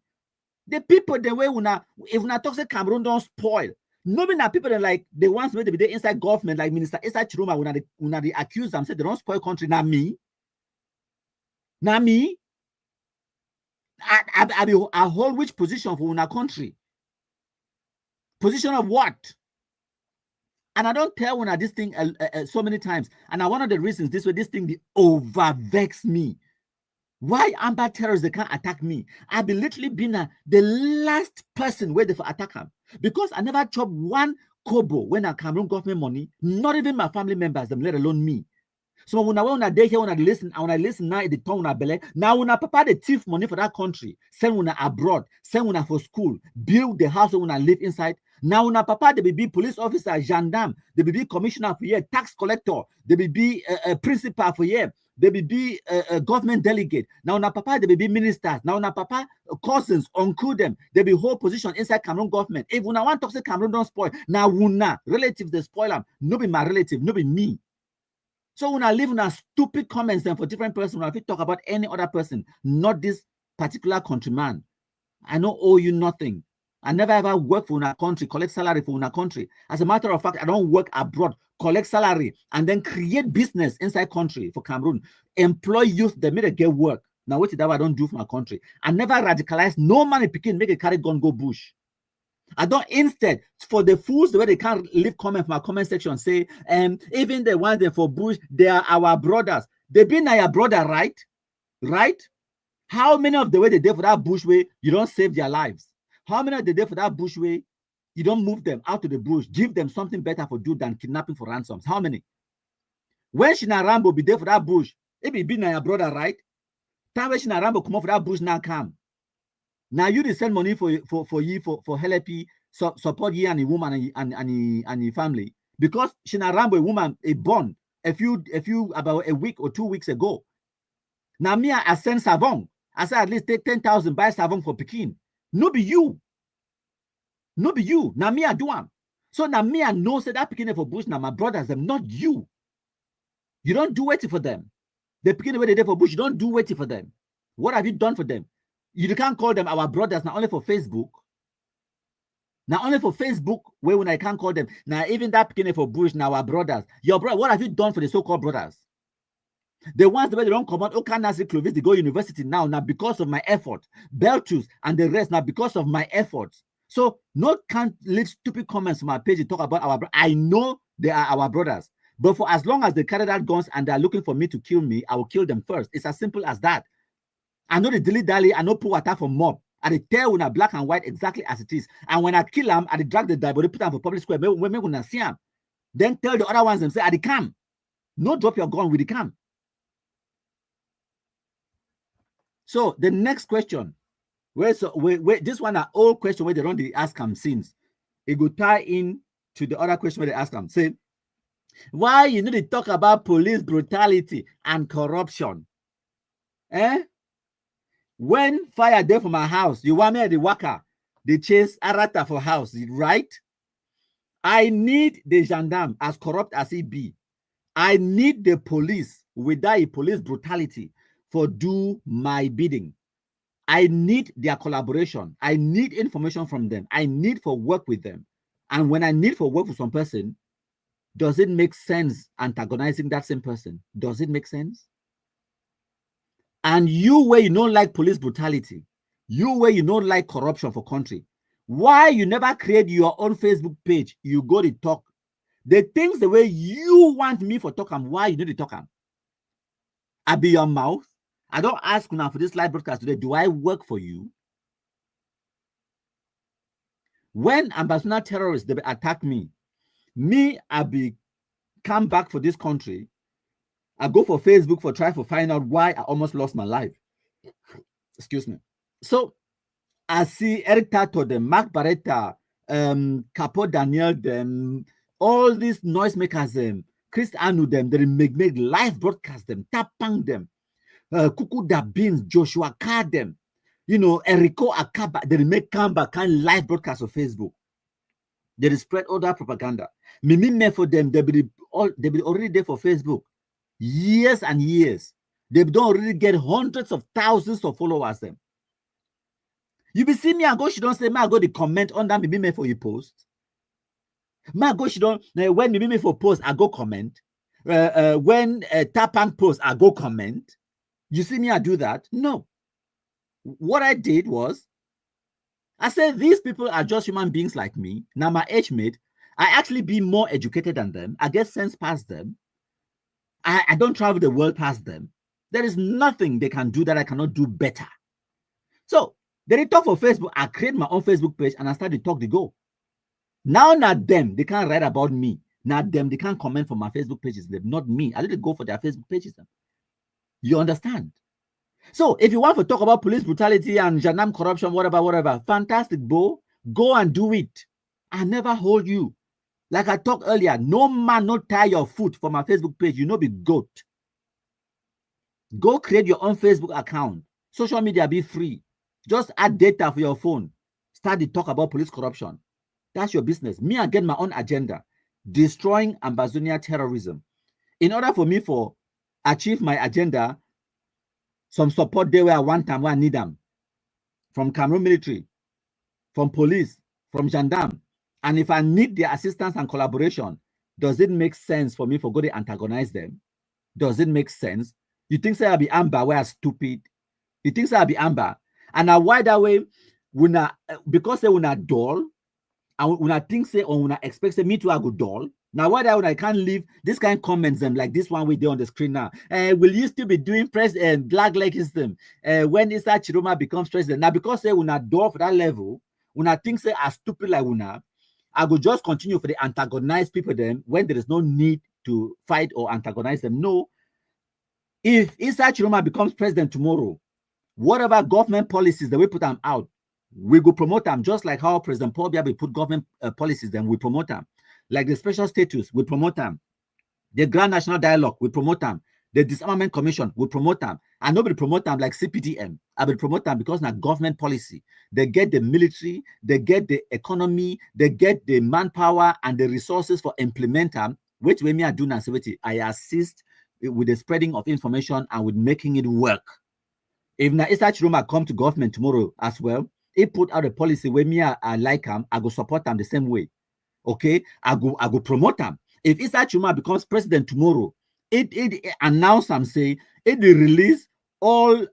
Speaker 1: The people the way if una talk say Cameroon don't spoil. Nobody na people that like the ones where they be there inside government like Minister Issa Chiruma una they accuse them say they don't spoil country. Na me. I hold which position for una country? Position of what? And I don't tell una this thing so many times. And one of the reasons this thing they over vex me. Why Amber terrorists they can't attack me? I be literally been the last person where they for attack them because I never chop one kobo when I Cameroon government money. Not even my family members, them let alone me. So when I day here, when I listen now, the tongue una belly. Now when I papa the thief money for that country, send when I abroad, send when I for school, build the house when I live inside. Now when I papa the be police officer, gendarme, the be commissioner for year, tax collector, the be a principal for year. They be a government delegate. Now, papa, they be ministers. Now, papa, cousins, uncle them. They be whole position inside Cameroon government. If una want to say Cameroon don't spoil, now una relatives they spoil them. No be my relative, no be me. So when I leave una stupid comments then for different person, when I talk about any other person, not this particular countryman, I don't owe you nothing. I never ever work for una country, collect salary for una country. As a matter of fact, I don't work abroad, collect salary, and then create business inside country for Cameroon. Employ youth, they make it get work. Now, what is that I don't do for my country? I never radicalize no money picking, make a carry gun go bush. I don't instead for the fools the way they can't leave comment from my comment section say, even the ones there for bush, they are our brothers. They be now your brother, right? Right? How many of the way they did for that bush way, you don't save their lives? How many of the day for that bush way, you don't move them out to the bush, give them something better for do than kidnapping for ransoms? How many? When Shina Rambo be there for that bush, it be na your brother, right? Time when Shina Rambo come up for that bush now come. Now you dey send money for help support you and the woman and the family because Shina Rambo a woman a born a few about a week or 2 weeks ago. Now me I send savon. I said at least take 10,000 buy savon for Pekin. No be you. No be you. Now me I do am. So now me I know say that Pekin for bush now my brothers them not you. You don't do waiting for them. The Pekin where they there for bush you don't do waiting for them. What have you done for them? You can't call them our brothers not only for Facebook. Not only for Facebook where when I can't call them now even that Pekin for bush now our brothers. Your brother, what have you done for the so-called brothers? The ones the way they don't come out, Okanasi Clovis, they go university now because of my effort. Beltus and the rest now because of my efforts. So can't leave stupid comments on my page to talk about our brothers. I know they are our brothers. But for as long as they carry that guns and they're looking for me to kill me, I will kill them first. It's as simple as that. I know the dilly-dally, I know pull water from mob. I tell when I black and white exactly as it is. And when I kill them, I drag the die, but they put them for public square. When I see them, then tell the other ones and say, I come. No drop your gun with the cam. So the next question, this one an old question where they run the ask them since. It will tie in to the other question where they ask them. Say, why you need to talk about police brutality and corruption? When fire there for my house, you want me at the worker, they chase Arata for house, right? I need the gendarme, as corrupt as he be. I need the police without police brutality for do my bidding. I need their collaboration. I need information from them. I need for work with them. And when I need for work with some person, does it make sense antagonizing that same person? Does it make sense? And you where you don't like police brutality, you where you don't like corruption for country, why you never create your own Facebook page? You go to talk the things the way you want me for talk them. Why you need to talk them? I be your mouth. I don't ask now for this live broadcast today. Do I work for you? When ambassador terrorists they attack me, I be come back for this country. I go for Facebook for try to find out why I almost lost my life. Excuse me. So I see Eric Tato, them, Mark Barretta, Capo Daniel, them, all these noisemakers, them, Chris Anu, them, they make live broadcast them, tapang them, Kuku Dabins, Joshua Carr, them, you know, Eriko Akaba, they make comeback kind live broadcast on Facebook. They spread all that propaganda. Me for them, they be already there for Facebook. Years and years. They don't already get hundreds of thousands of followers them. You be see me and go, she don't say, I go the comment under me for you post. My go, she don't, when me for post, I go comment. When Tapang post, I go comment. You see me, I do that? No. What I did was, I said, these people are just human beings like me. Now my age mate, I actually be more educated than them. I get sense past them. I don't travel the world past them. There is nothing they can do that I cannot do better. So, they talk for Facebook. I create my own Facebook page and I start to talk the go. Now, not them. They can't write about me. Not them. They can't comment for my Facebook pages. They're not me. I let it go for their Facebook pages. You understand? So, if you want to talk about police brutality and Janam corruption, whatever, fantastic, bro. Go and do it. I never hold you. Like I talked earlier, no man not tie your foot for my Facebook page. You know, be goat. Go create your own Facebook account. Social media be free. Just add data for your phone. Start to talk about police corruption. That's your business. Me, I get my own agenda. Destroying Ambazonia terrorism. In order for me to achieve my agenda, some support there where I want them, where I need them. From Cameroon military, from police, from gendarme. And if I need their assistance and collaboration, does it make sense for me for go to antagonize them? Does it make sense? You think say I'll be Amber where I'm stupid? You think say I'll be Amber? And now why that way? Because they will not dull, and when I think say or when I expect say me to I go dull. Now why that when I can't leave this kind of comments them like this one we do on the screen now? Will you still be doing president black like system when Issa Chiroma becomes president? Now because they will not dull for that level, when I think say are stupid like una, I will just continue for the antagonize people then when there is no need to fight or antagonize them. No. If Issa Chiroma becomes president tomorrow, whatever government policies that we put them out, we go promote them just like how President Paul Biya put government policies, then we promote them. Like the special status, we promote them. The Grand National Dialogue, we promote them. The Disarmament Commission, we promote them. And nobody promote them like CPDM. I will promote them because now government policy. They get the military, they get the economy, they get the manpower and the resources for implement them, which when me I do now, I assist with the spreading of information and with making it work. If na Issa Chiroma come to government tomorrow as well, he put out a policy where me I like him, I go support them the same way. Okay, I go promote them. If Issa Chiroma becomes president tomorrow, it announce and say it will release all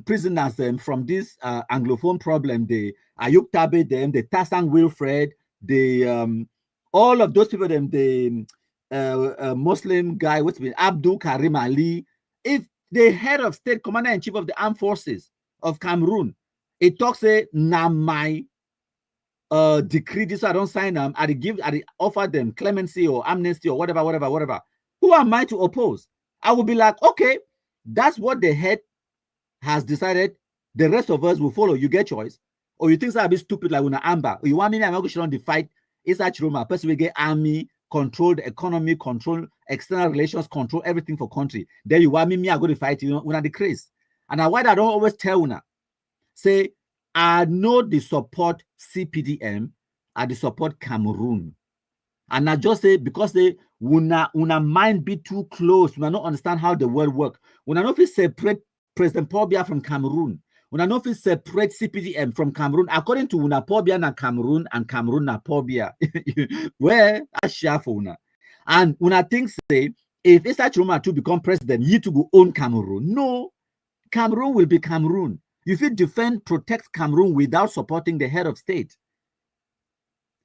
Speaker 1: prisoners from this Anglophone problem, the Ayuk Tabe, them, the Tasang Wilfred, the all of those people, them, the Muslim guy, what's been Abdul Karim Ali. If the head of state, commander-in-chief of the armed forces of Cameroon, it talks say na my decree this, so I don't sign them, I offer them clemency or amnesty or whatever. Who am I to oppose? I will be like, okay, that's what the head has decided. The rest of us will follow. You get choice. Or you think I'll be stupid like Una Amber. Or you want me I'm not going to fight Issa Chiroma. Person will get army, control the economy, control external relations, control everything for country. Then you want me I'm going to fight you. Una the craze. And why I don't always tell Una, say, I know the support CPDM, I the support Cameroon. And I just say because they una mind be too close, we not understand how the world work. When I know if we separate President Paul Biya from Cameroon, when I know if we separate CPDM from Cameroon, according to una Paul Biya na Cameroon and Cameroon na Paul Biya, where I share for una. And una think say if Issa Chiroma to become president, you to go own Cameroon. No, Cameroon will be Cameroon. You fit defend, protect Cameroon without supporting the head of state.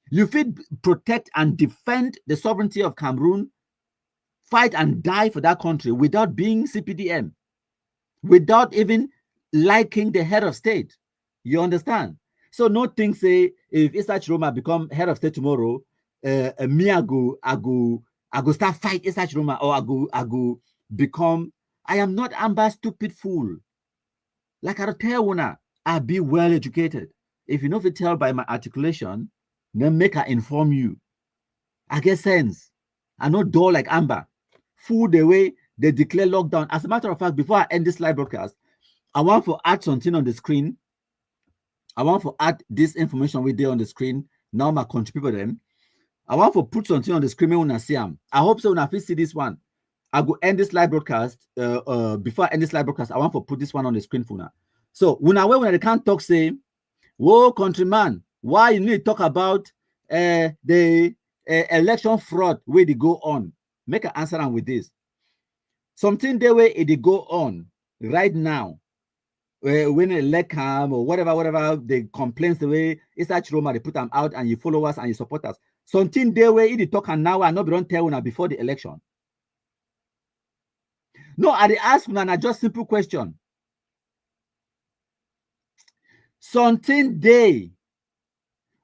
Speaker 1: You fit protect and defend the sovereignty of Cameroon, fight and die for that country without being CPDM, without even liking the head of state. You understand? So no thing say if Issa Chiroma become head of state tomorrow, me I go start fight Issa Chiroma, or I go become. I am not Amber stupid fool. Like I tell una, I be well educated. If you know if you tell by my articulation, then make I inform you. I get sense. I know dull like Amber. Fool the way they declare lockdown. As a matter of fact, before I end this live broadcast, I want to add something on the screen. I want to add this information we did on the screen. Now my contribute them. I want to put something on the screen when I see them. I hope so when I see this one. I go end this live broadcast. Before I end this live broadcast, I want to put this one on the screen for now. So when they can't talk, say, whoa, countryman, why you need to talk about the election fraud where they go on? Make an answer with this. Something the way it go on right now. When a elect come or whatever, they complaints the way it's that Chiroma, they put them out and you follow us and you support us. Something the way it talk and now and not don't tell una before the election. No, I ask una just simple question. Something day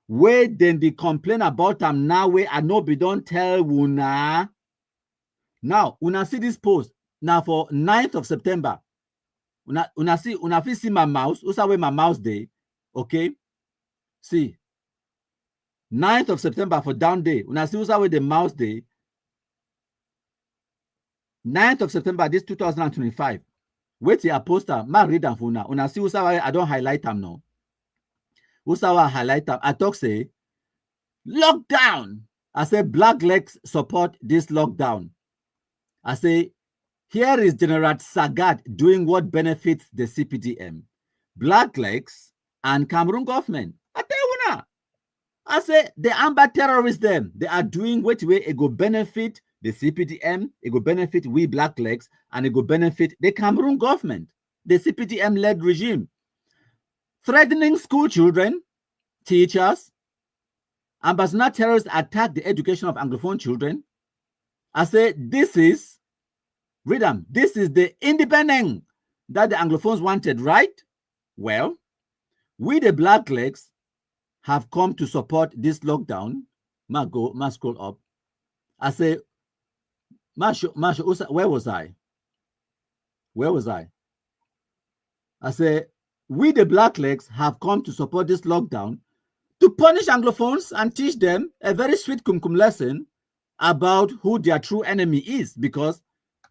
Speaker 1: where then they complain about them now where I know be don't tell una. Now, una see this post now for 9th of September. Una see my mouse. Usa where my mouse day. Okay. See. 9th of September for down day. Una see usa where the mouse day. 9th of September, this 2025. Wait your poster. Ma read them for una. Una see usa where I don't highlight them now. Usa where I highlight them. I talk say lockdown. I say Black Legs support this lockdown. I say here is General Sagat doing what benefits the CPDM, Black Legs, and Cameroon government. I tell you now. I say the Amber terrorists them. They are doing what way it go benefit the CPDM, it go benefit we Black Legs, and it go benefit the Cameroon government, the CPDM-led regime. Threatening school children, teachers, ambassador terrorists attack the education of Anglophone children. I say this is read them. This is the independence that the Anglophones wanted, right? Well, we the Black Legs have come to support this lockdown. Ma scroll up. I say, where was I? Where was I? I say, we the Black Legs have come to support this lockdown to punish Anglophones and teach them a very sweet kumkum lesson about who their true enemy is, because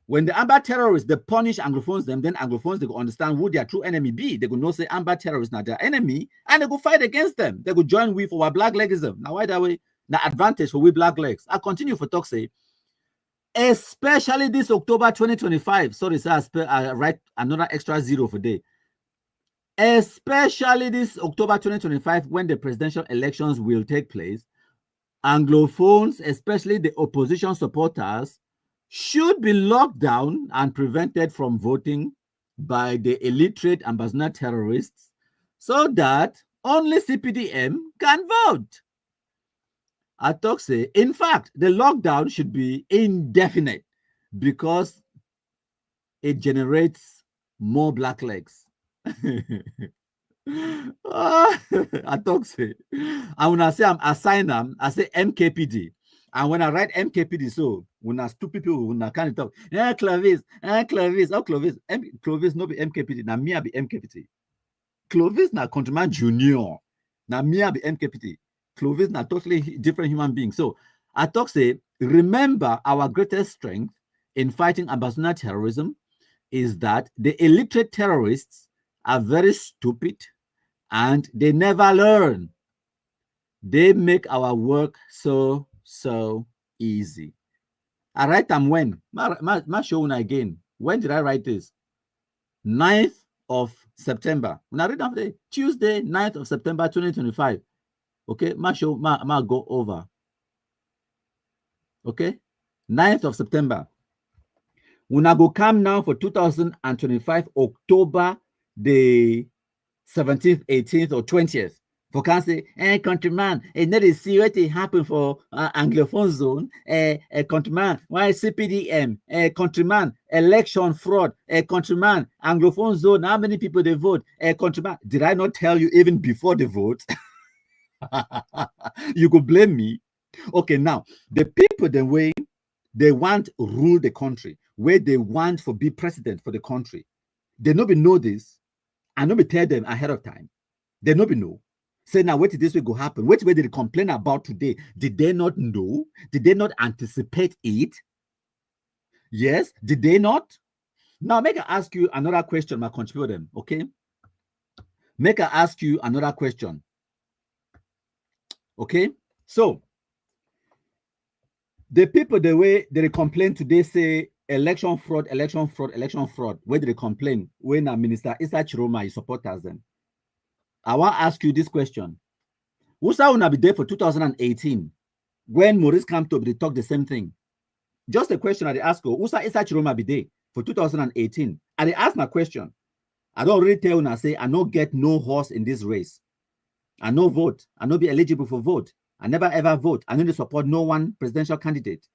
Speaker 1: when the Amber terrorists, they punish Anglophones, then Anglophones, they go understand who their true enemy be. They go know say Amber terrorists not their enemy, and they go fight against them. They go join we for our Black Legism. Now, why that way? Now, advantage for we Black Legs. I continue for talk say, especially this October 2025. Sorry, sir, I write another extra zero for day. Especially this October 2025, when the presidential elections will take place, Anglophones, especially the opposition supporters, should be locked down and prevented from voting by the illiterate ambassador terrorists so that only CPDM can vote. I talk say, in fact, the lockdown should be indefinite because it generates more Black Legs. I talk say, and when I say I'm assign them, I say MKPD. And when I write MKPD, so when I stupid people, when I can't talk, Clovis, Clovis, oh Clovis, Clovis no be MKPD, now me I be MKPD. Clovis na countryman junior, now me I be MKPD. Clovis na totally different human being. So I talk say, remember our greatest strength in fighting ambassador terrorism is that the illiterate terrorists are very stupid and they never learn. They make our work so So easy. I write them when? My show again. When did I write this? 9th of September. When I read down today, Tuesday, 9th of September 2025. Okay, my show, ma go over. Okay, 9th of September. When I go come now for 2025, October the 17th, 18th, or 20th. For can say, countryman, not a see what happen for Anglophone zone, countryman, why CPDM, countryman, election fraud, countryman, Anglophone zone, how many people they vote, countryman. Did I not tell you even before the vote? You could blame me. Okay, now the people the way they want rule the country, where they want for be president for the country, they not be know this, and not be tell them ahead of time. They not be know. Say now, what did this way go happen? What way did they complain about today? Did they not know? Did they not anticipate it? Yes, did they not? Now, make I ask you another question, my contributor, okay? Make I ask you another question. Okay, so the people the way they complain today say election fraud, election fraud, election fraud. Where did they complain? When a minister Issa Chiroma is supporters them. I want to ask you this question. Usa will be there for 2018 when Maurice Kamto they talk the same thing. Just a question I ask you, Usa Issa Chiroma be there for 2018. And they ask my question. I don't really tell you, say I don't get no horse in this race. I no vote. I no be eligible for vote. I never ever vote. I don't support no one presidential candidate.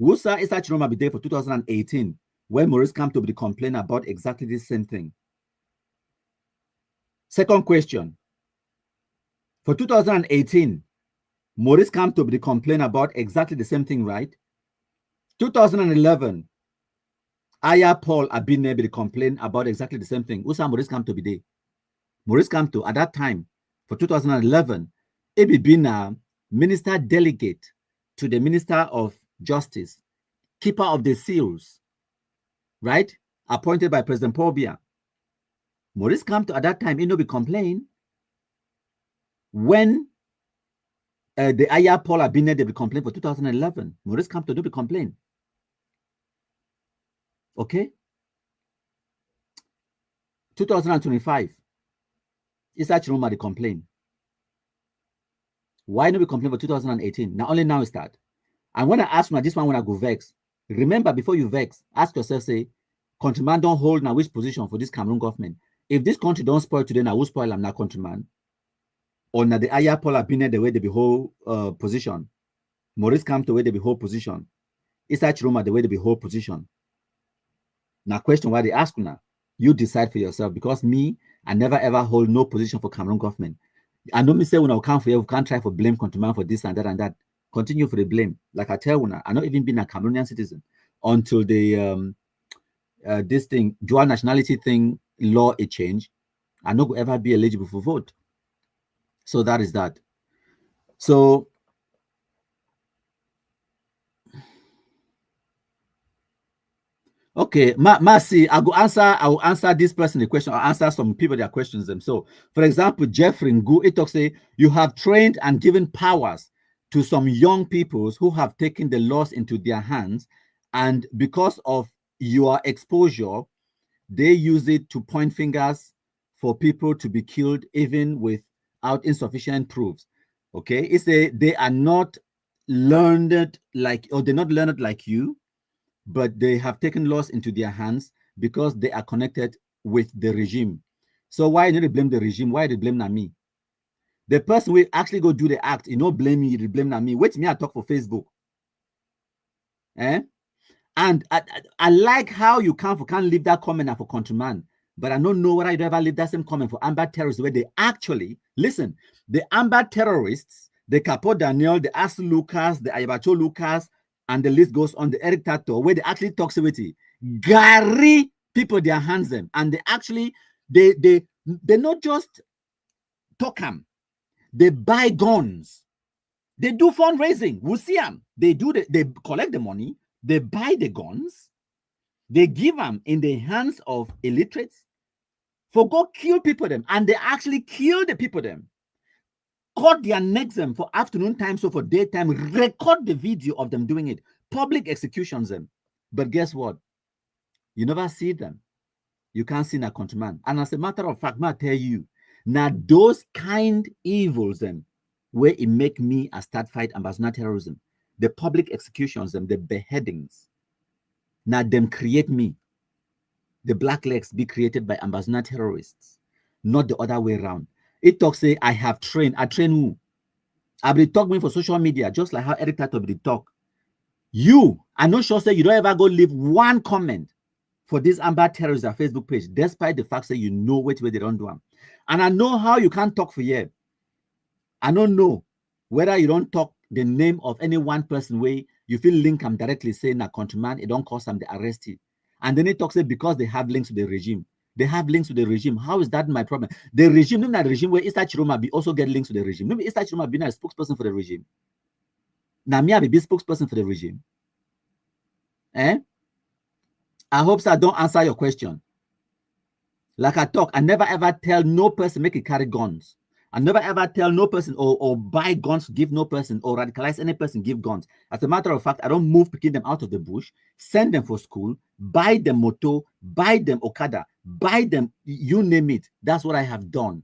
Speaker 1: Usa Issa Chiroma be there for 2018 when Maurice Kamto be complain about exactly the same thing. Second question. For 2018, Maurice Kamto be complain about exactly the same thing, right? 2011, Aya Paul Abine be complain about exactly the same thing. Usa Maurice Kamto be there. Maurice Kamto at that time, for 2011, he be been a minister delegate to the Minister of Justice, keeper of the seals, right? Appointed by President Paul Biya. Maurice Kamto at that time, he no be complain when the Aya Paul Abine they be complain for 2011. Maurice Kamto no be complain. Okay? 2025, Issa Chiroma they complain. Why no be complain for 2018? Now only now it start. And when I ask you this one, when I go vex, remember before you vex, ask yourself, say, countryman don't hold now which position for this Cameroon government. If this country don't spoil today, now who spoil am now countryman? Or now the Aya Paul Abine the way they be whole position. Maurice Kamto the way they be whole position. Issa Chiroma the way they be whole position. Now question why they ask now. You decide for yourself, because me, I never ever hold no position for Cameroon government. I know me say when I come for you, we can't try for blame countryman for this and that and that. Continue for the blame. Like I tell you, I'm not even been a Cameroonian citizen until the this thing, dual nationality thing law a change. I'm not going to ever be eligible for vote. So that is that. So okay, Mercy, I will answer this person the question. I'll answer some people their questions them. So, for example, Jeffrey Ngu, it talks say you have trained and given powers to some young peoples who have taken the laws into their hands, and because of your exposure, they use it to point fingers for people to be killed, even without insufficient proofs. Okay, it's they are not learned like, or they're not learned like you, but they have taken laws into their hands because they are connected with the regime. So why do they blame the regime? Why they blame me? The person will actually go do the act, blame me, you blame me. Wait me, I talk for Facebook. And I like how you can't leave that comment for countryman, but I don't know whether you ever leave that same comment for Amber terrorists, where they actually, listen, the Amber terrorists, the Capo Daniel, the Asu Lucas, the Ayabacho Lucas, and the list goes on, the Eric Tato, where they actually talk with it. Gary people their hands them, and they actually they not just talk them, they buy guns, they do fundraising. We'll see them. They collect the money, they buy the guns, they give them in the hands of illiterates for go kill people them, and they actually kill the people them. cut their necks them for afternoon time, so for daytime, record the video of them doing it. Public executions them. But guess what? You never see them. You can't see a countryman. And as a matter of fact, I tell you, now those kind evils them, where it make me a start fight ambassador terrorism, the public executions them, the beheadings, now them create me. The black legs be created by ambassador terrorists, not the other way around. It talks say I have trained. I train who? I be talking for social media, just like how Eric Tato be talk. You, I know sure say you don't ever go leave one comment for this Amber Terrorists Facebook page, despite the fact that you know which way they don't do them. And I know how you can't talk for you. I don't know whether you don't talk the name of any one person where you feel link them directly saying a countryman, it don't cost them the arrest. And then it talks because they have links to the regime. They have links to the regime. How is that my problem? The regime, not the regime where Issa Chiroma be also get links to the regime. Maybe Issa Chiroma be a spokesperson for the regime. Now me I be spokesperson for the regime. Eh? I hope so I don't answer your question. Like I talk, I never ever tell no person make it carry guns. I never ever tell no person or buy guns, give no person, or radicalize any person, give guns. As a matter of fact, I don't move picking them out of the bush, send them for school, buy them moto, buy them Okada, buy them, you name it. That's what I have done.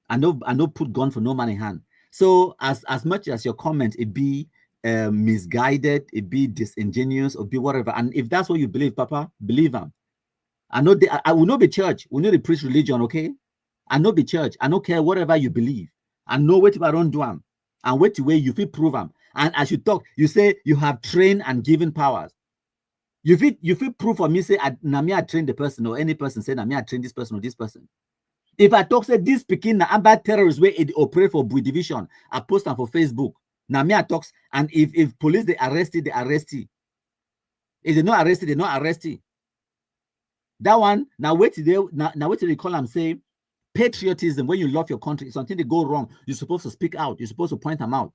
Speaker 1: I know put gun for no man in hand. So as much as your comment, it be misguided, it be disingenuous, or be whatever. And if that's what you believe, Papa, believe them. I know I will not be church. We need to preach religion, okay? I know be church. I don't care whatever you believe. I know what if I don't do them. And wait way you feel prove them. And as you talk, you say you have trained and given powers. You feel proof for me, say I train the person or any person say I train this person or this person. If I talk say this speaking na Amber terrorists where it operate for Bui division, I post them for Facebook. Now me I talks, and if police they arrest it, they arrest it. If they not arrested, they not arrested. That one, now wait till they call them say patriotism. When you love your country, something they go wrong, you're supposed to speak out, you're supposed to point them out.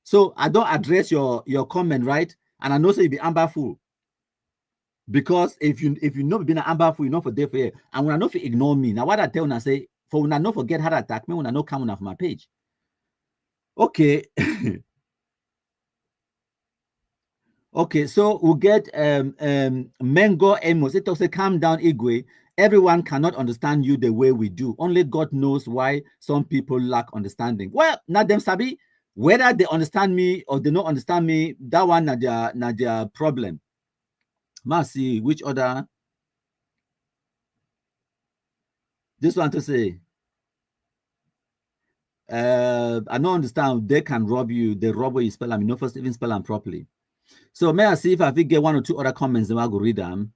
Speaker 1: So I don't address your comment, right? And I know say you be Amber fool. Because if you not been an Amber fool, you know for day for you. And when I know if you ignore me, now what I tell when I say for when I know forget how to attack me, when I know come off my page. Okay. Okay, so we'll get Mengo Amos. It also calm down, Igwe. Everyone cannot understand you the way we do. Only God knows why some people lack understanding. Well, not them sabi. Whether they understand me or they don't understand me, that one not their problem. Mercy, which other? This one to say. I don't understand. They can rob you. They rob where you spell them. You know, first even spell them properly. So may I see if I can get one or two other comments, then I'll go read them.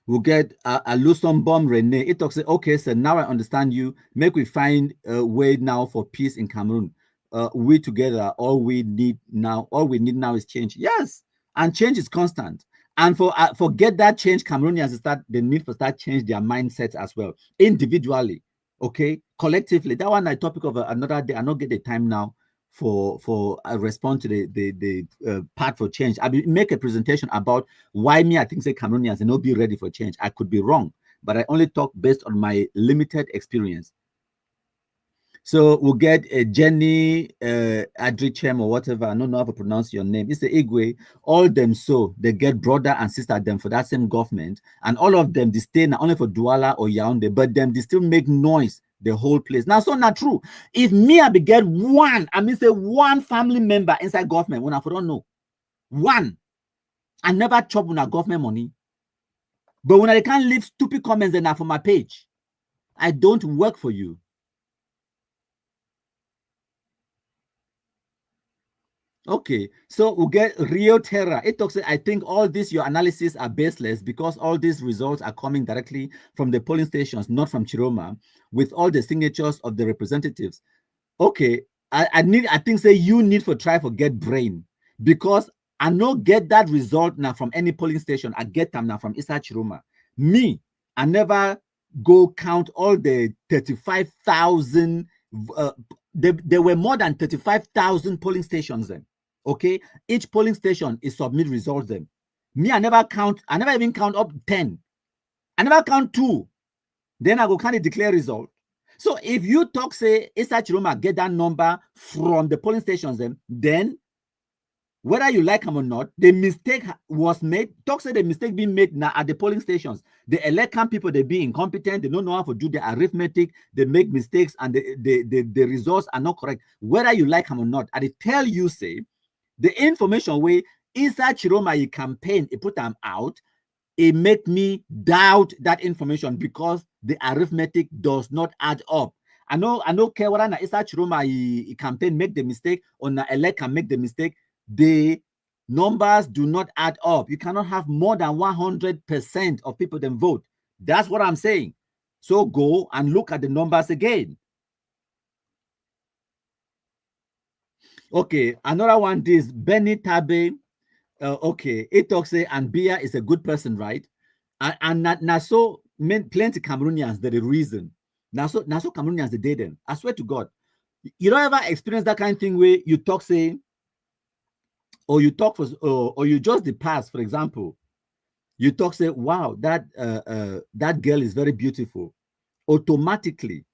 Speaker 1: We'll get a Lusum Bomb Rene. It talks, okay, so now I understand you. Make we find a way now for peace in Cameroon. We together, all we need now is change. Yes, and change is constant. And for get that change, Cameroonians start the need for start change their mindsets as well, individually, okay, collectively. That one I topic of another day. I don't get the time now for a response to the part for change. I will make a presentation about why me I think say Cameroonians and not be ready for change. I could be wrong, but I only talk based on my limited experience. So we'll get a Jenny Adrichem or whatever. I don't know how to pronounce your name. It's the Igwe. All them so they get brother and sister them for that same government, and all of them they stay not only for Douala or Yaoundé, but them they still make noise the whole place. Now, so not true. If me I be get one, I mean say one family member inside government when I don't know one, I never chop on a government money. But when I can't leave stupid comments enough for my page, I don't work for you. Okay, so we'll get Rio Terra. It talks, I think all this, your analysis are baseless because all these results are coming directly from the polling stations, not from Chiroma, with all the signatures of the representatives. Okay, I think say you need for try for get brain because I no get that result now from any polling station. I get them now from Issa Chiroma. Me, I never go count all the 35,000. There were more than 35,000 polling stations then. Okay, each polling station is submit results then. Me, I never even count up 10. I never count 2. Then I go kind of declare result. So if you talk, say, Issa Chiroma get that number from the polling stations, then whether you like them or not, the mistake was made. Talk say the mistake being made now at the polling stations. The elected people, they be incompetent, they don't know how to do the arithmetic, they make mistakes, and the results are not correct. Whether you like them or not, I tell you, say, the information way Issa Chiroma campaign, it put them out, it make me doubt that information because the arithmetic does not add up. I know care whether na Issa Chiroma campaign make the mistake or na elect can make the mistake. The numbers do not add up. You cannot have more than 100% of people then vote. That's what I'm saying. So go and look at the numbers again. Okay, another one is Benny Tabe. Okay, it talks say and Bia is a good person, right? And now so plenty Cameroonians that the reason. Now so Cameroonians they did them. I swear to God. You don't ever experience that kind of thing where you talk say or you talk for or you just the past, for example, you talk say, wow, that girl is very beautiful. Automatically,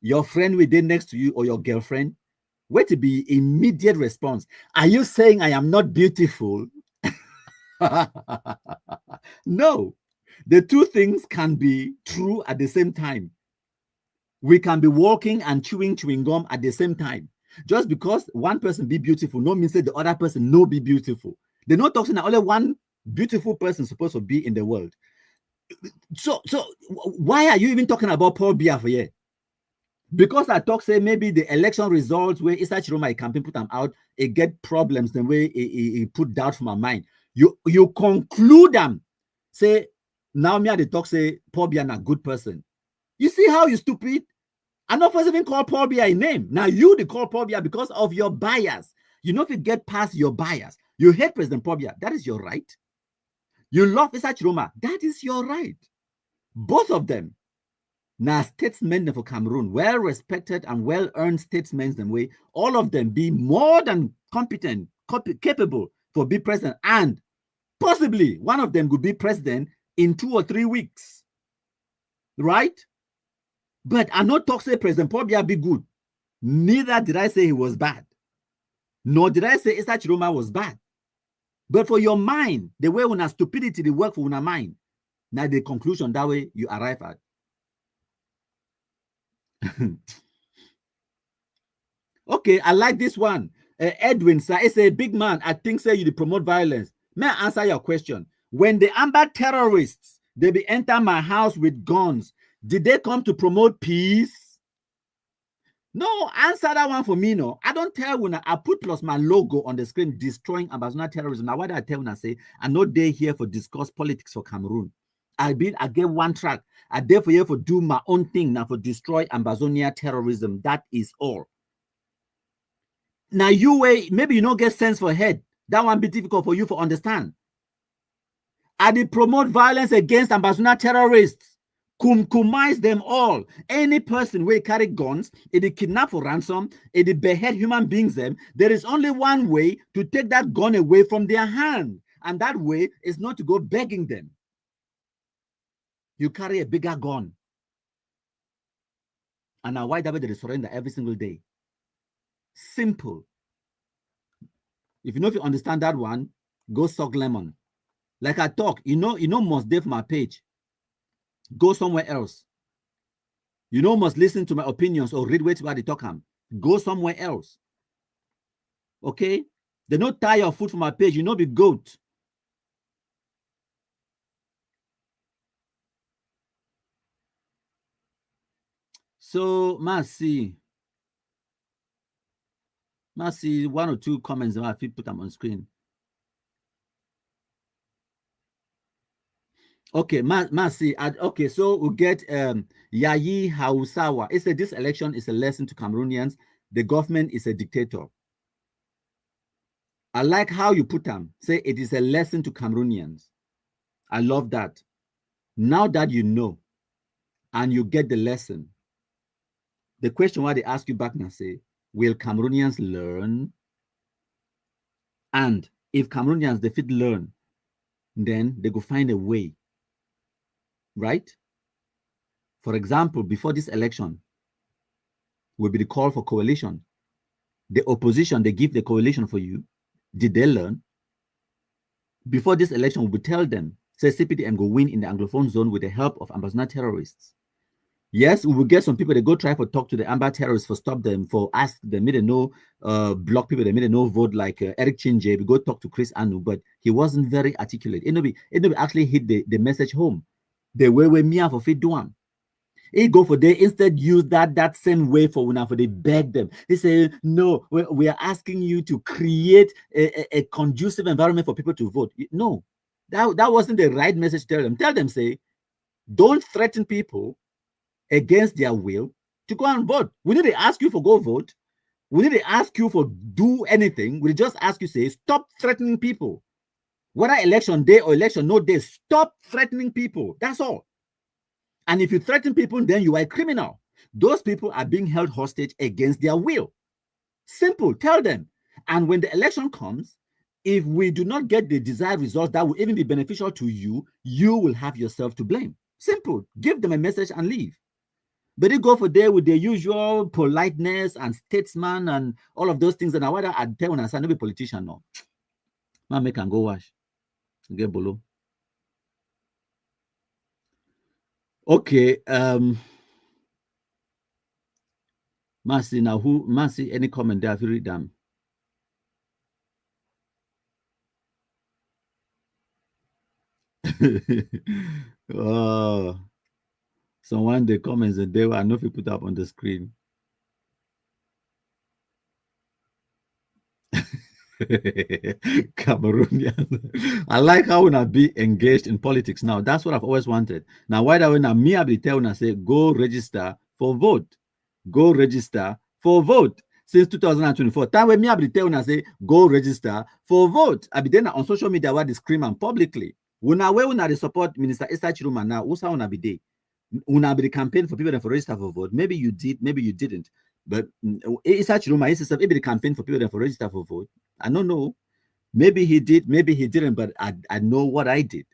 Speaker 1: your friend within next to you or your girlfriend, wait to be immediate response. Are you saying I am not beautiful? No, the two things can be true at the same time. We can be walking and chewing gum at the same time. Just because one person be beautiful, no means that the other person no be beautiful. They're not talking that only one beautiful person supposed to be in the world. So why are you even talking about Paul Biya for here? Because I talk say maybe the election results where Issa Chiroma campaign put them out, it get problems the way it put doubt from my mind. You conclude them, say now me at the talk say Paul Biya a good person. You see how you stupid? I'm not first even call Paul Biya a name. Now you the call Paul Biya because of your bias. You know if you get past your bias, you hate President Paul Biya. That is your right. You love Issa Chiroma. That is your right. Both of them. Now, statesmen for Cameroon, well respected and well earned statesmen, them way, all of them be more than competent, capable for be president, and possibly one of them could be president in 2 or 3 weeks, right? But I not talk say President Paul Biya be good. Neither did I say he was bad, nor did I say Issa Chiroma was bad. But for your mind, the way una stupidity they work for una mind, now the conclusion that way you arrive at. Okay, I like this one. Edwin, sir, it's a big man. I think say you promote violence. May I answer your question? When the Amber terrorists they be enter my house with guns, did they come to promote peace? No, answer that one for me. No, I don't tell when I put plus my logo on the screen destroying Ambazona terrorism. Now, what I tell when I say I'm not there here for discuss politics for Cameroon. I get one track. I there for here for do my own thing now for destroy Ambazonia terrorism. That is all. Now you way maybe you don't get sense for head. That one be difficult for you to understand. I did promote violence against Ambazona terrorists. Kumkumize them all. Any person will carry guns, it kidnap for ransom, it behead human beings them. There is only one way to take that gun away from their hand. And that way is not to go begging them. You carry a bigger gun. And now why that way they surrender every single day? Simple. If you know if you understand that one, go suck lemon. Like I talk, you know must dave my page. Go somewhere else. You know must listen to my opinions or read what they talk. Go somewhere else. Okay? They don't tie your foot from my page. You know be goat. So Mercy, one or two comments that I feel put them on screen. Okay, Mercy. Okay, so we'll get Yayi Hausawa. It said this election is a lesson to Cameroonians. The government is a dictator. I like how you put them. Say it is a lesson to Cameroonians. I love that. Now that you know and you get the lesson, the question why they ask you back now say, will Cameroonians learn? And if Cameroonians they fit learn, then they go find a way, right? For example, before this election will be the call for coalition. The opposition, they give the coalition for you. Did they learn? Before this election, we will tell them, say CPDM go win in the Anglophone zone with the help of Ambassador terrorists. Yes, we will get some people that go try for talk to the Amba terrorists for stop them, for ask them, made a no block people, they made a no vote like Eric Chinje. We go talk to Chris Anu, but he wasn't very articulate. It actually hit the message home. The way we me for fit do am. He go for they instead use that same way for when they beg them. He say, no, we are asking you to create a conducive environment for people to vote. No, that wasn't the right message to tell them. Tell them, say, don't threaten people against their will to go and vote. We need to ask you for go vote. We need to ask you for do anything. We just ask you, say, stop threatening people. Whether election day or election no day, stop threatening people. That's all. And if you threaten people, then you are a criminal. Those people are being held hostage against their will. Simple. Tell them. And when the election comes, if we do not get the desired results that will even be beneficial to you, you will have yourself to blame. Simple. Give them a message and leave. But they go for there with their usual politeness and statesman and all of those things. And I want to tell when I say no be politician, no. Man, make can go wash. Get below. Okay. Mercy, now who Mercy, any comment there? If you read them. Oh, someone the comments and they were not put up on the screen. Cameroonian. I like how when I be engaged in politics now. That's what I've always wanted. Now, why that when I me I be tell when I say go register for vote, go register for vote. Since 2024, time when me I be tell when I say go register for vote. I be then on social media where they scream and publicly. When I support Minister Esther Chiruma now, who's how be day? When I be the campaign for people that for register for vote. Maybe you did, maybe you didn't. But Esther Chiruma is maybe the campaign for people that for register for vote. I don't know. Maybe he did, maybe he didn't, but I know what I did.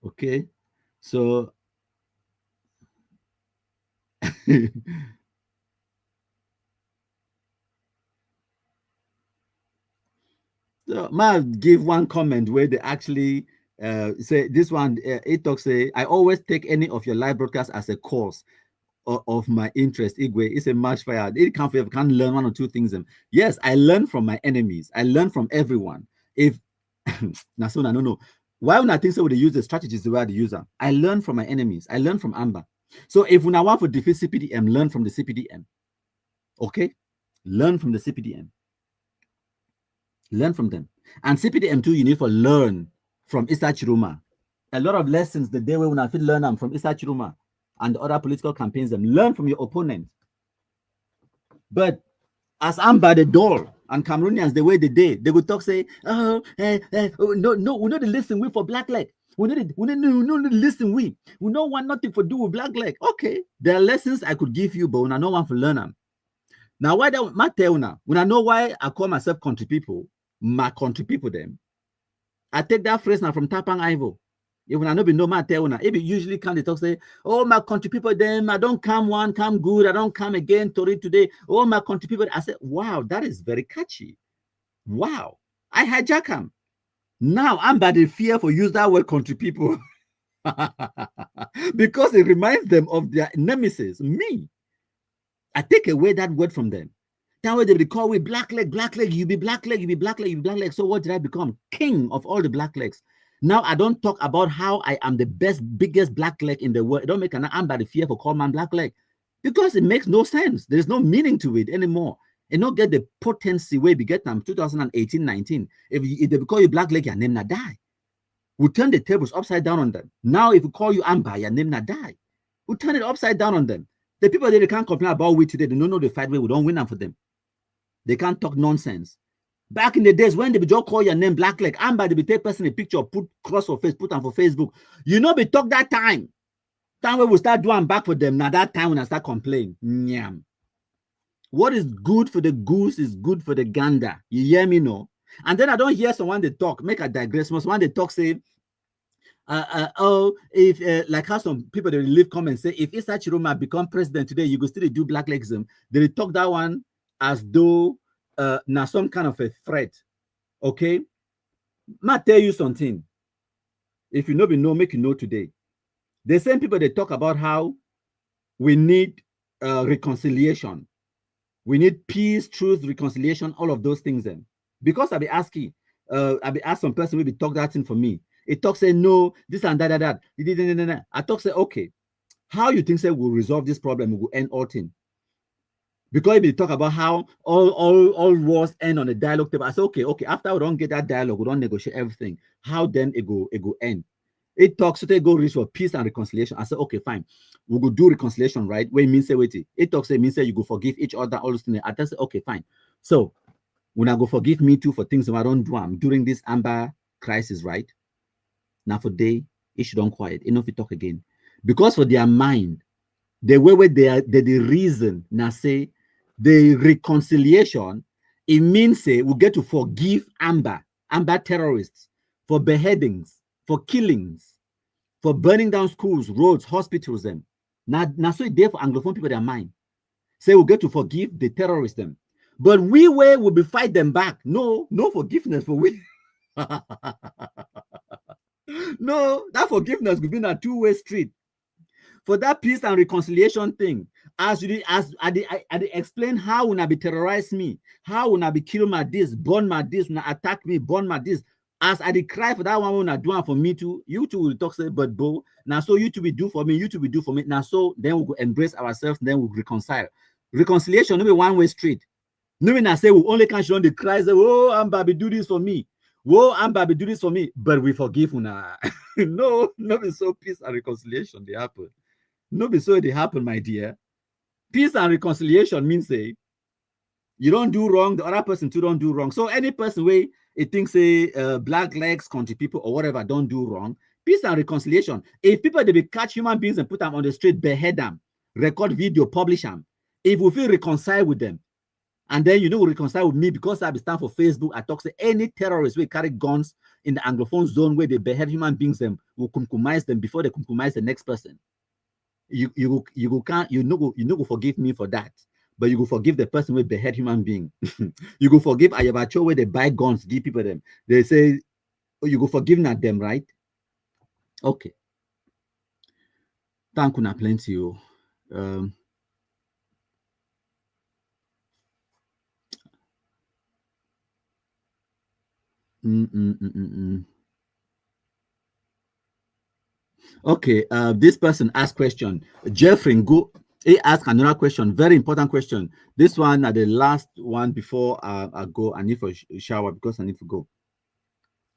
Speaker 1: Okay. So so might give one comment where they actually say this one, it talks say, I always take any of your live broadcasts as a course of my interest. Igwe, it's a match fire. It can learn one or two things. Yes, I learn from my enemies. I learn from everyone. If now soon I don't know why when I think so would they use the strategies the way they use them. I learn from my enemies. I learn from Amber. So if when I want to defeat CPDM, learn from the CPDM. Okay, learn from the CPDM. Learn from them. And CPDM too, you need to learn from Issa Chiruma. A lot of lessons the day when I feel learn them from Issa Chiruma and the other political campaigns, them learn from your opponent. But as Amber the doll and Cameroonians the way they did, they would talk say, no, we know the listen we for Black Leg. We know the listen we don't want nothing to do with Black Leg. Okay, there are lessons I could give you, but when I don't want to learn them. Now, why that Mateuna? When I know why I call myself country people, my country people them. I take that phrase now from Tapang Ivo. Even I know be no Mateuna. It be usually come they talk say, oh my country people them, I don't come one, come good, I don't come again to read today. Oh my country people. I said, wow, that is very catchy. Wow, I hijack them. Now I'm by the fear for use that word country people because it reminds them of their nemesis, me. I take away that word from them. That way they call me Black Leg, you be Black Leg, you be Black Leg, you be Black Leg. So what did I become? King of all the Black Legs. Now I don't talk about how I am the best, biggest Black Leg in the world. It don't make an I'm by the fear for call man Black Leg because it makes no sense. There's no meaning to it anymore. And not get the potency way we get them 2018, 19. If they call you Black Leg, your name not die. We turn the tables upside down on them. Now, if we call you Amber, your name not die. We turn it upside down on them. The people that they can't complain about we today, they don't know the fight way. We don't win them for them. They can't talk nonsense. Back in the days when they be just call your name Black Leg, Amber, they be take person a picture, put cross for face, put them for Facebook. You know, we talk that time. Time when we start doing back for them. Now that time when I start complaining. Nyam. What is good for the goose is good for the gander. You hear me, no? And then I don't hear someone they talk, make a digress. Someone they talk say, oh, if like how some people they leave comments say, if Issa Chiroma become president today, you go still do black legism. They talk that one as though now some kind of a threat. Okay, might tell you something. If you know, make you know today. The same people they talk about how we need reconciliation, we need peace, truth, reconciliation, all of those things. Then, because I be asking, I be asked some person will be talk that thing for me. It talk say no, this and that. I talk say okay, how you think say we'll resolve this problem? We will end all thing. Because if you talk about how all wars end on a dialogue table, I say okay. After we don't get that dialogue, we don't negotiate everything. How then it go end? It talks so they go reach for peace and reconciliation. I say okay, fine. We go do reconciliation, right? When means say wait. It talks say means say you go forgive each other, all those things. I say okay, fine. So when I go forgive me too for things that I don't do, I'm during this Amber crisis, right? Now for day, it should don't quiet. Enough to talk again. Because for their mind, the way where they are the reason now say the reconciliation, it means say we get to forgive Amber terrorists for beheadings, for killings, for burning down schools, roads, hospitals, them. Now so there for Anglophone people their mind. Say we get to forgive the terrorists them. But we will be fight them back. No forgiveness for we. No, that forgiveness will be a two-way street. For that peace and reconciliation thing, as I explain how when I be terrorize me, how when I be kill my this, burn my this, when I attack me, burn my this. As I cry for that one when I do one for me too, you two will talk say, but Bo, now so you two will do for me, you two will do for me. Now so then we'll embrace ourselves, then we'll reconcile. Reconciliation will be one-way street. No mean I say we only can show the cry, say, oh, Ambabi, do this for me. Whoa, Ambabi, do this for me. But we forgive una. No be so peace and reconciliation they happen. No be so they happen, my dear. Peace and reconciliation means say you don't do wrong, the other person too don't do wrong. So any person where it thinks say black legs, country people or whatever don't do wrong. Peace and reconciliation. If people they be catch human beings and put them on the street, behead them, record video, publish them. If we feel reconcile with them, and then you know reconcile with me because I be stand for Facebook. I talk say any terrorists will carry guns in the Anglophone zone where they behead human beings, them will compromise them before they compromise the next person. You go forgive me for that, but you go forgive the person with behead human being. You go forgive Ayabacho where they buy guns, give people them. They say, oh, you go forgive not them, right? Okay. Thank you, plenty you. Okay, this person asked question. Jeffrey go. He asked another question, very important question. This one at the last one before I go. I need for shower because I need to go.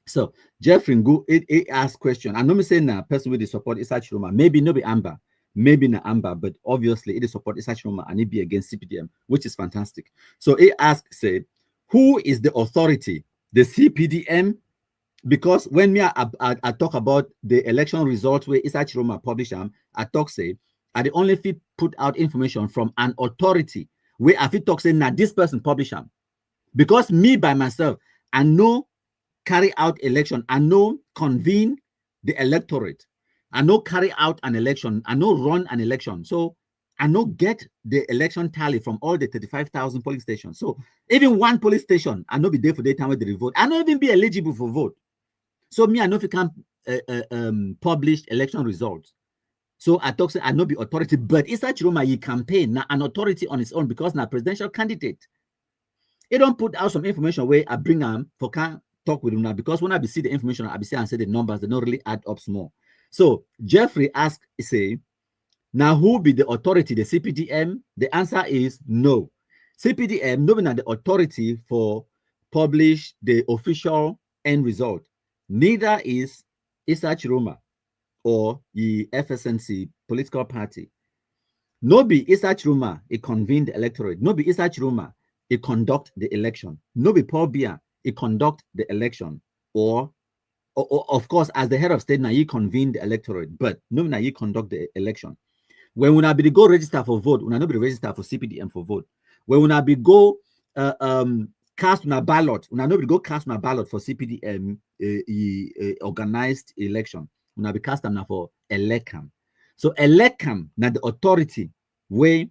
Speaker 1: So Jeffrey go. He asked question. I know me saying that person with the support Issa Chiroma. Maybe no be Amber, maybe not Amber, but obviously it is support Issa Chiroma and it be against CPDM, which is fantastic. So he asked, said, who is the authority? The CPDM? Because when me I talk about the election results where Issa Chiroma publish them, I talk say I the only fit put out information from an authority where I fit talk say now this person publish them. Because me by myself, I know carry out election, I know convene the electorate, I know carry out an election, I know run an election. So I know get the election tally from all the 35,000 polling stations. So even one police station, I know be there for the time where they vote. I know even be eligible for vote. So me, I know if you can publish election results. So I talk say I know be authority, but Issa Chiroma he campaign now an authority on its own because now presidential candidate. He don't put out some information where I bring them for can talk with him now because when I be see the information, I be say and say the numbers, they don't really add up small. So Jeffrey asked, say, now who be the authority, the CPDM? The answer is no. CPDM no be the authority for publish the official end result. Neither is Issa Chiroma or the FSNC political party. No be Issa Chiroma, it convened the electorate. No be Issa Chiroma, it conduct the election. No be Paul Biya, it conduct the election. Or of course, as the head of state, now he convene the electorate, but no now he conduct the election. When we be go register for vote, we not be register for CPDM for vote. When we be go cast on a ballot. Una nobody go cast on a ballot for CPDM organized election. Una be cast on for Elecam. So Elecam now the authority where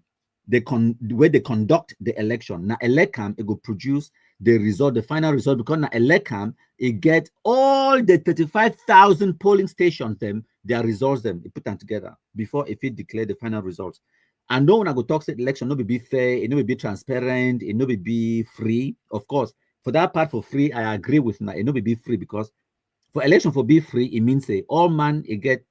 Speaker 1: they conduct the election. Now Elecam it will produce the result, the final result, because now Elecam it get all the 35,000 polling stations them their results them it put them together before if it declare the final results. And no one I go talk state election, no be fair, it no be transparent, it no be free. Of course, for that part for free, I agree with that. It no be free because for election for be free, it means say all man it get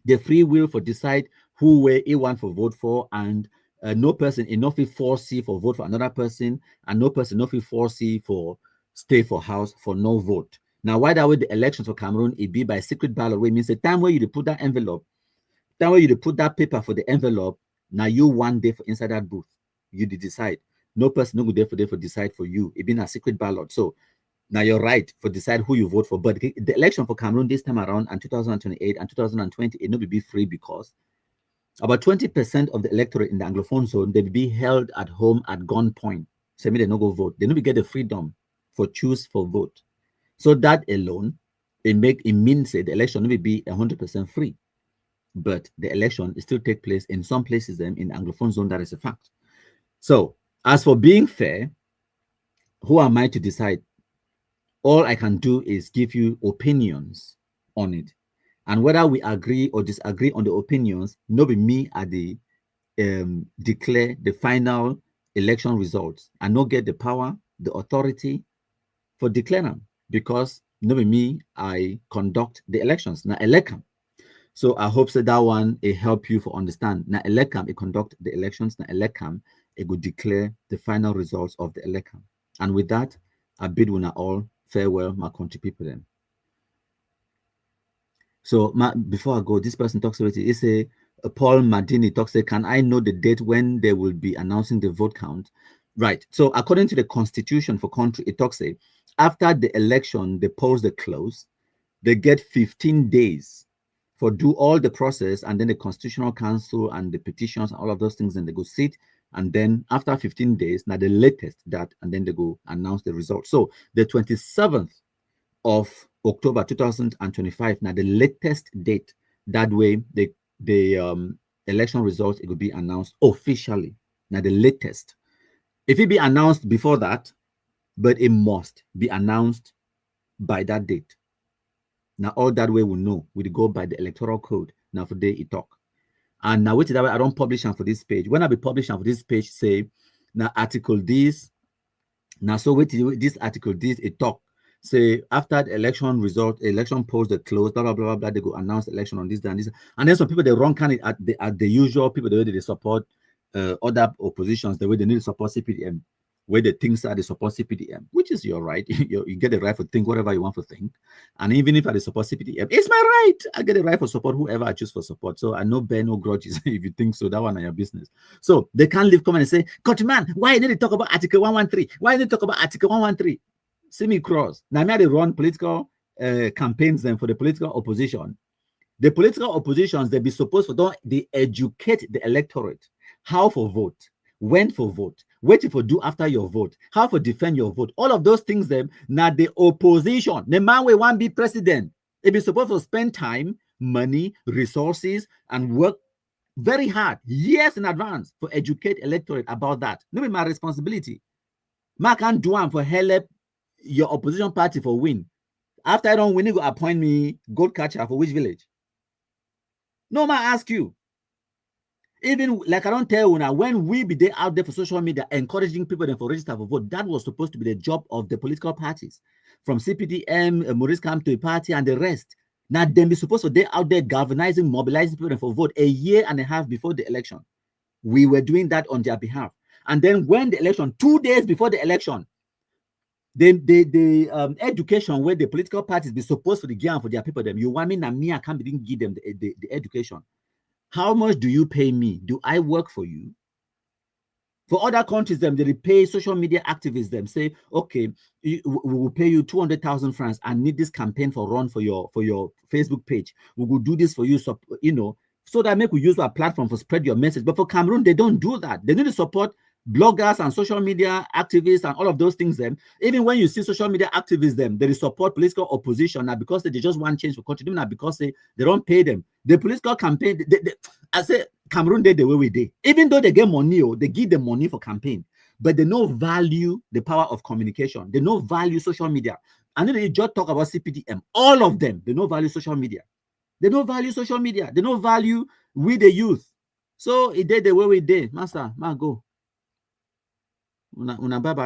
Speaker 1: the free will for decide who way he want for vote for, and no person enough foresee for vote for another person, and no person enough foresee for stay for house for no vote. Now, why that way the elections for Cameroon it be by secret ballot, which means the time where you put that envelope, time where you put that paper for the envelope. Now you one day for inside that booth, you decide. No person no go there for decide for you. It been a secret ballot. So now you're right for decide who you vote for. But the election for Cameroon this time around and 2028 and 2020, it no be free because about 20% of the electorate in the Anglophone zone, they be held at home at gunpoint. So they no go vote. They no be get the freedom for choose for vote. So that alone, it means that the election no be 100% free. But the election still take place in some places in the Anglophone zone. That is a fact. So as for being fair, who am I to decide? All I can do is give you opinions on it. And whether we agree or disagree on the opinions, no be me at the declare the final election results. And not get the power, the authority for declaring, because no be me, I conduct the elections. Now Elecam. So I hope that one it help you for understand. Now Elecam it conduct the elections. Now Elecam it will declare the final results of the Elecam. And with that, I bid you all farewell, my country people. Then. So before I go, this person talks about it. It's Paul Madini talks. Can I know the date when they will be announcing the vote count? Right. So according to the constitution for country, it talks after the election, the polls they close, they get 15 days for do all the process, and then the Constitutional Council and the petitions and all of those things, and they go sit, and then after 15 days, now the latest that, and then they go announce the results. So the 27th of October 2025, now the latest date, that way the election results it will be announced officially. Now the latest. If it be announced before that, but it must be announced by that date. Now, all that way we know. We go by the electoral code. Now, for day it talk. And now, wait that way, I don't publish them for this page. When I be publishing for this page, say, now, article this. Now, so wait, this article this, it talk. Say, after the election result, election polls the close, blah, blah, blah, blah, they go announce election on this, and this. And then some people, they wrong candidate at the usual people, the way they support other oppositions, the way they need to support CPDM. Where the things are, they support CPDM, which is your right. You get the right to think whatever you want to think. And even if I support CPDM, it's my right. I get the right for support whoever I choose for support. So I no bear no grudges if you think so. That one on your business. So they can't leave comment and say, countryman, why you need to talk about Article 113? Why you need to talk about Article 113? See me cross. Now they run political campaigns then for the political opposition. The political oppositions, they be supposed to they educate the electorate how for vote, when for vote, waiting for do after your vote, how to defend your vote. All of those things, them now the opposition, the man we want be president. It be supposed to spend time, money, resources, and work very hard, years in advance, for educate electorate about that. No be my responsibility. I can't do one for help your opposition party for win. After I don't win, you go appoint me gold catcher for which village? No man ask you. Even like I don't tell you now, when we be there out there for social media encouraging people then for register for vote, that was supposed to be the job of the political parties, from CPDM, Maurice Kamto to a party and the rest. Now then be supposed to they out there galvanizing, mobilizing people for vote a year and a half before the election. We were doing that on their behalf. And then when the election, 2 days before the election, the education where the political parties be supposed to give for their people, them you want me and me, I can't be give them the education. How much do you pay me? Do I work for you? For other countries, them they pay social media activists. Them say, okay, we will pay you 200,000 francs. I need this campaign for run for your Facebook page. We will do this for you, so you know, so that make we use our platform for spread your message. But for Cameroon, they don't do that. They need to support bloggers and social media activists and all of those things, them, even when you see social media activists, them, they support political opposition now because they just want change for country, not because they don't pay them. The political campaign, I say Cameroon did the way we did. Even though they get money, they give them money for campaign, but they no value the power of communication. They no value social media. And then they just talk about CPDM. All of them, they no value social media. They don't value social media. They don't value we the youth. So it did the way we did. Master, ma go. Una bye bye.